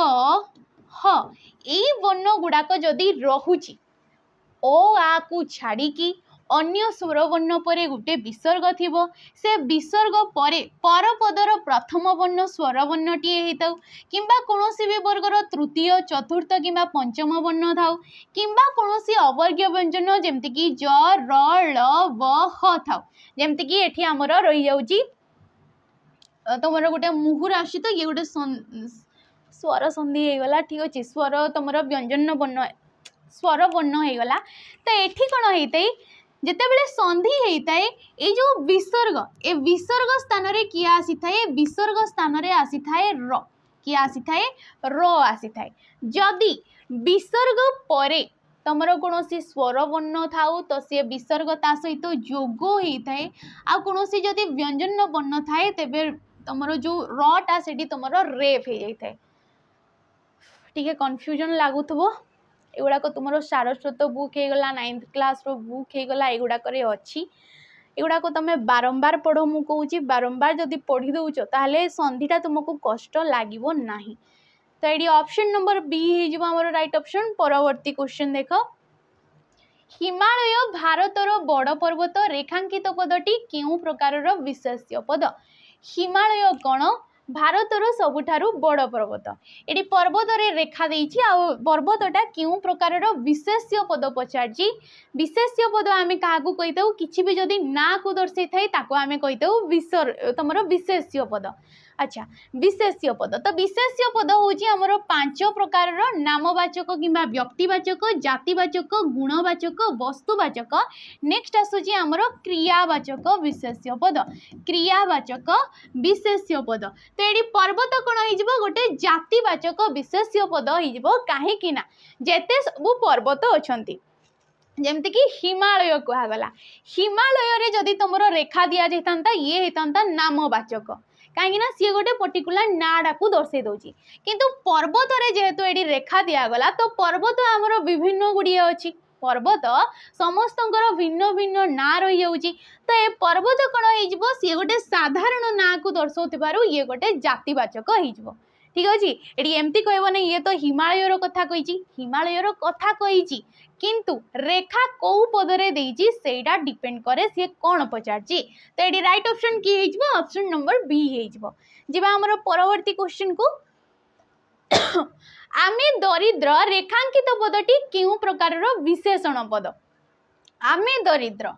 ह ए वर्ण गुड़ाक जदि रहुची ओ आ को छाड़ी अन्य स्वर वर्ण पर गोटे विसर्ग थिबो से विसर्ग परे परपदर प्रथम वर्ण स्वर वर्णटीए होता किंबा कौन भी वर्गर तृतीय चतुर्थ किंबा पंचम वर्ण थाउ किंबा कौन अवर्गीय व्यंजन जमती कि ज र ळ व ह थाउ जमती कि एठी हमर रही जाउची तुमर गोटे मुहुर आसी तो ये गोटे स्वर संधि हो गला ठीक अच्छे स्वर तुम व्यंजन वर्ण स्वर वर्ण हो गला तो ये कौन होता है जितेबले संधि होता है ये जो विसर्ग ए विसर्ग स्थान रे किए आसी थाए विसर्ग स्थान रे आसी थाए र किए आसी थाए र आसी थाए जदि विसर्ग परे तुमर कौन स्वर वर्ण थाउ तो सी विसर्ग ता सहित जोग होता है आ कौन जदि व्यंजन वर्ण थाए तेबे तुमर जो रटा से तुम रेफ हो जाए टी कन्फ्यूजन लगुव एगुड़ाक तुम सारस्वत बुक होगला 9th क्लास रो बुक होगला एगुड़ाक अच्छी एगुड़ाक तुम बारंबार पढ़ मु कहूँ बारंबार जदि पढ़ी दौच ताहले संधिटा तुमको कष्ट लगे ना तो ये ऑप्शन नंबर बी हो राइट ऑप्शन परवर्ती क्वेश्चन देख हिमालय भारतर बड़ पर्वत रेखांकित पदटी क्यों प्रकार विशेष्य पद हिमालय कौन भारतर सबुठारु बड़ पर्वत ये पर्वत रे रेखा देइछि आ पर्वतटा क्यों प्रकार विशेष्य पद पचारछि विशेष्य पद आमे काहाकू कहिताउ किछि भी जदि ना को दर्शै थाए ताको आमे कहिताउ तमरो विशेष्य पद अच्छा विशेष्य पद तो विशेष्य पद होछि हमर 5 प्रकार नामवाचक किंबा व्यक्तिवाचक जातिवाचक गुणवाचक वस्तुवाचक नेक्स्ट आसुछि हमर क्रियावाचक विशेष्य पद क्रियावाचक विशेष्य पद तो ये पर्वत कौन हो गोटे जातिवाचक विशेष्य पद हो कहीं जेते सब पर्वत अच्छा जमती कि हिमालय कहगला हिमालय रे जदि तुम रेखा दि जाता ये होता नामवाचक कहीं सी गोटे पर्टिकुलर नाड़ा को दर्शे दौची किंतु पर्वत रे जेहेतु ये रेखा दिगला तो पर्वत आमर विभिन्न गुड़िए अच्छी पर्वत समस्त भिन्न भिन्न ना रही जाऊँगी तो ये पर्वत कौन हो सी गोटे साधारण ना को दर्शाऊ ये गोटे जातिवाचक हो ठीक अच्छे ये एमती कहब नहीं ये तो हिमालयर कथा कही हिमालयर कथा कही किंतु रेखा कौ पदरे देइछि सेटा डिपेंड करे सी कौन पचारछि तो ये राइट ऑप्शन की है ऑप्शन नंबर बी है जीवा हमर परवर्ती क्वेश्चन को आमे दरिद्र रेखांकित पदटी क्यों प्रकार विशेषण पद आमे दरिद्र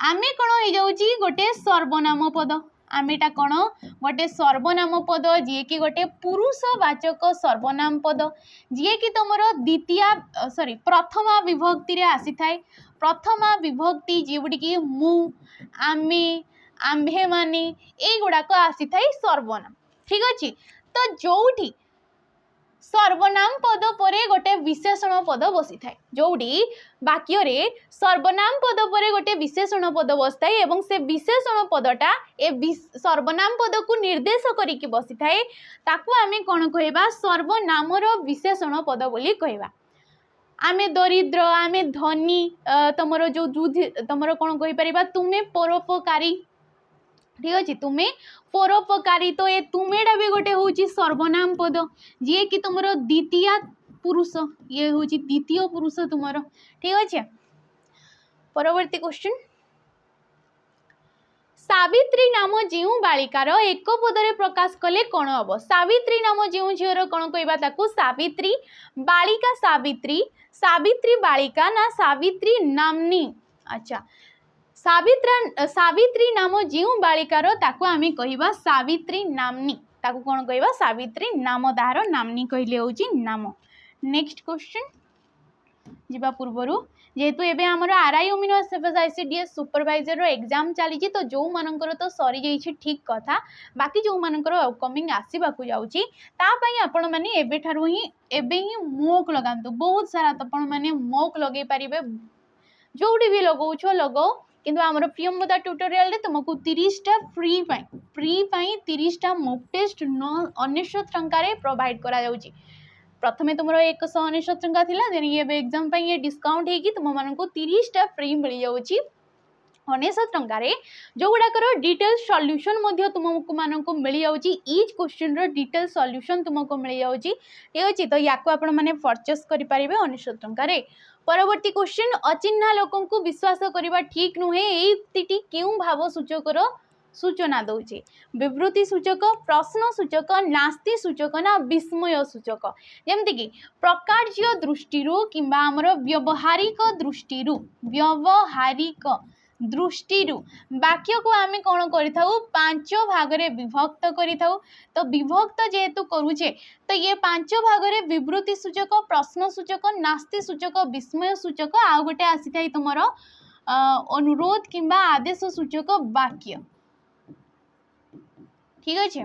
आमे कौन हो जाउछि गोटे सर्वनाम पद आमेटा कौन गोटे सर्वनाम पद जी कि गोटे पुरुषवाचक सर्वनाम पद जी कि तुम द्वितीय सॉरी प्रथमा विभक्ति रे आसी थाए प्रथमा विभक्ति जेबुटी कि मु आमे आम्भे माने ए गुड़ाक आसी थाए सर्वनाम ठीक अच्छे तो जोठी सर्वनाम पद परे गोटे विशेषण पद बसी थाए जोड़ी वाक्य रे सर्वनाम पद परे गोटे विशेषण पद बसताए एवं से विशेषण पदटा ए सर्वनाम पद को निर्देश करिकी बसी थाए ताकू आमे कोन कहबा सर्वनामर विशेषण पद बोली कहबा आमे दरिद्र आमे धनी तमरो जो तमरो कोन कहि परिबा तुमे परोपकारी ठीक अच्छे तुम्हें परोपकारी तो ये तुमेटा भी गोटे हूँ सर्वनाम पद जी कि तुम द्वितीय पुरुष ये हूँ द्वितीय पुरुष तुम ठीक अच्छे परवर्ती क्वेश्चन सावित्री नाम जो बालिकार एक पदरे प्रकाश कले कौन हम सावित्री नाम जो झीर कौन कहवा ताकू सावित्री बालिका सावित्री सावित्री बालिका ना सावित्री नामनी अच्छा सावित्री नाम जो बालिकार ताकू आमे कहवा सावित्री नामनी ताकू कौन कहवा सावित्री नाम तार नामनी कहले होची नाम। नेक्स्ट क्वेश्चन जीवा पूर्वरु जेहेतु एबे हमर RI amino acid ICDS supervisor रो एग्जाम चली तो जो मानकर तो सरी जाइछि ठीक कथा बाकी जो मानकर अपकमिंग आसीबा को जाउछि ता पई आपण माने एबे ही मोक लगांतु बहुत सारा तो आपण माने मोक लगे पारिबे जोडी भी लगाउछो लगाओ किंतु हमर प्रियमदा ट्यूटोरियल रे तुमको 30 टा फ्री पाई 30 टा मोक टेस्ट 99 टंका रे प्रोवाइड करा जाउछि। प्रथमे तुम 199 टंका थिला देन ये एग्जाम पे ये डिस्काउंट है तुम मानक 30 टा फ्री मिल जाउची 99 टंका रे जो गुडाकर डिटेल सॉल्यूशन मध्य तुमको मानक मिल जाउची ईच क्वेश्चन रो डिटेल सॉल्यूशन तुमको मिल जाउची ठीक अछि तो याको आपण माने परचेस करि परिबे 99 टंका रे। परवर्ती क्वेश्चन अचिन्हा लोकन को विश्वास करबा ठीक नुहे एई उक्तिटी केउ भाव सूचक रो सूचना दौचे विवृत्ति सूचक प्रश्न सूचक नास्ति सूचक ना विस्मय सूचक जमती कि प्रकार्य दृष्टि किंबा आमर व्यवहारिक दृष्टि वाक्य को आमे कौन करिथाउ 5 भाग रे विभक्त करिथाउ तो विभक्त जेहेतु करूचे तो ये 5 भाग रे विवृत्ति सूचक प्रश्न सूचक नास्ति सूचक विस्मय सूचक आ गोटे आसी थाई तुमर अनुरोध किंबा आदेश सूचक वाक्य ठीक अच्छे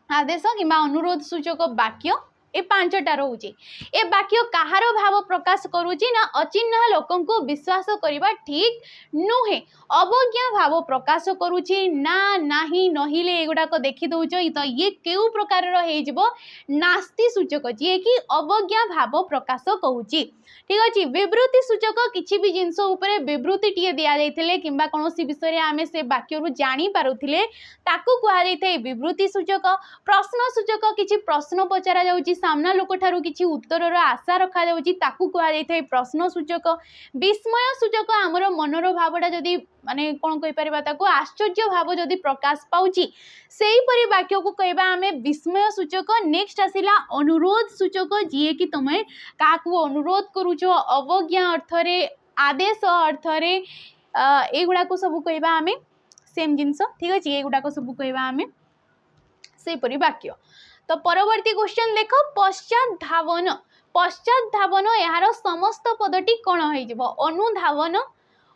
आदेश कि अनुरोध सूचक वाक्य ए 5टा रोचे ए वाक्य कहार भाव प्रकाश करुची ना अचिन्हा लोकन को विश्वास करबा ठीक नुहे अवज्ञा भाव प्रकाश करुची ना नाही नहिले एगुडा को देखि दउछ तो ये केउ प्रकार रो हे जिवो नास्ति सूचक जे कि अवज्ञा भाव प्रकाश कहूची ठीक अछि। विवृत्ति सूचक किछि भी जिंस ऊपर विवृत्ति टिए दिया जाइथिले किंबा कोनोसी विषय रे आमे से वाक्य रु जानि पारुथिले ताकू कुहा जाइथे विवृत्ति सूचक। प्रश्न सूचक किछि प्रश्न पचरा जाउची सामना लोक ठारू किछि उत्तर रो आशा रखा जाउची ताकू कुहा जाइथे प्रश्न सूचक। विस्मय सूचक हमर मनरो भावटा जदी माने कोन कहि परिबा ताकू आश्चर्य भाव जदी प्रकाश पाउची सेही परि वाक्य को कहबा आमे विस्मय सूचक। नेक्स्ट आसिला अनुरोध सूचक जिए कि तमे काकू अनुरोध करूछो अवज्ञा अर्थ रे आदेश अर्थ रे एगुडा को सब कहबा आमे सेम जिंस ठीक अछि एगुडा को सब कहबा आमे सेही परि वाक्य। तो परवर्ती क्वेश्चन देखो पश्चात धावन यार समस्त पदटी कौन हो अनुधावन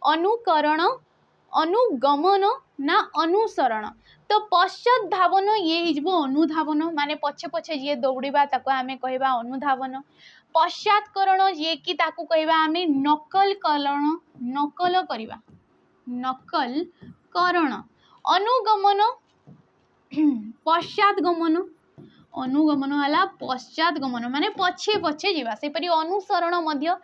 अनुकरण अनुगमन ना अनुसरण तो पश्चात धावन ये हो अनुधावन माने पछे पछे जे दौड़ीबा ताको आमे कहबा अनुधावन। पश्चातकरण ये कि ताको कहबा आमे नकल करिबा नकल करण। अनुगमन पश्चात गमन अनुगमन वाला पश्चात गमन माने पछे पछे जीवा से परि अनुसरण मध्य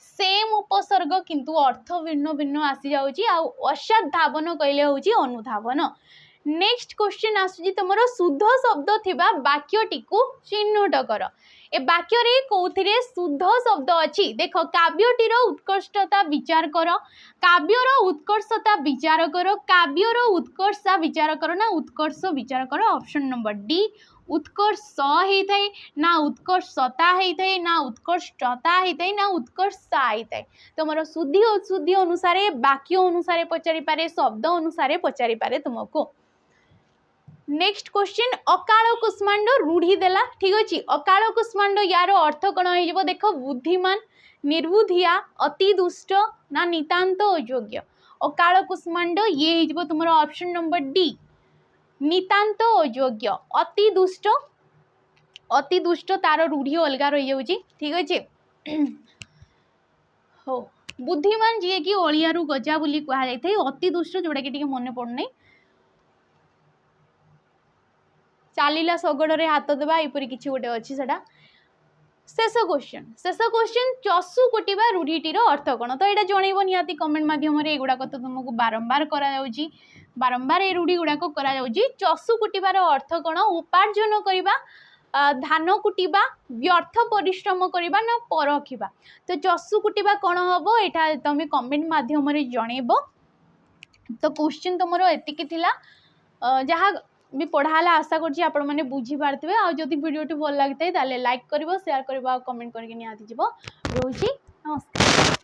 सेम उपसर्ग किंतु अर्थ भिन्न भिन्न आसी जाउची आ पश्चात धावन कहले होची अनुधावन। नेक्स्ट क्वेश्चन आसुची तमरो शुद्ध शब्द थिबा वाक्यटी को चिन्हट कर ए वाक्य रे कोथिरे शुद्ध शब्द अछि देख काव्यटीर उत्कृष्टता विचार कर काव्यर उत्कर्षता विचार कर काव्यर उत्कर्षता विचार कर ना उत्कर्ष विचार कर। ऑप्शन नंबर डी उत्कर्ष होता ना उत्कर्षता होता ना उत्कृष्टता होता ना उत्कर्षता होता तुम शुद्धि अशुद्धि अनुसार वाक्य अनुसार पचारि पारे शब्द अनुसार पचारि पारे तुमको। नेक्स्ट क्वेश्चन अकाल कुष्मांड रूढ़ी देला ठीक अच्छे अकाल कुष्मांड यार अर्थ कौन हो देख बुद्धिमान निर्बुद्धिया अति दुष्ट ना नितांत अयोग्य अकाल कुष्मांड ये तुम ऑप्शन नंबर डी नितांत अयोग्य। अति दुष्ट तार रूढ़ी अलग रही जाऊँगी ठीक अच्छे हो बुद्धिमान जी कि अलिया गजा बोली कह जाए अति दुष्ट जोटा कि मन पड़ना चलला शगड़े हाथ देवा यपरी किसी गोटे अच्छी से शेष क्वेश्चन चषु कोटिबा रूढ़ीटीर अर्थ कौन तो यहाँ जनइब निहाती कमेंट माध्यम एगुड़ाक तो तुमको बारंबार बारंबार ये रूढ़ी गुड़ाक चषु कुटिबार अर्थ कौन उपार्जन करवा धान कुटिबा व्यर्थ परिश्रम करवा ना परखिबा तो चषु कुटिबा कौन हम यहाँ तुम कमेंट माध्यम जनइब तो क्वेश्चन तुम एतिकी थिला जहाँ भी पढ़ाला आशा करछि आपण माने बुझी पारथिबे आ जदि वीडियो भल लगितै ताले लाइक करबो शेयर करबो आ कमेंट करके निहाती जीवो रोजी नमस्कार।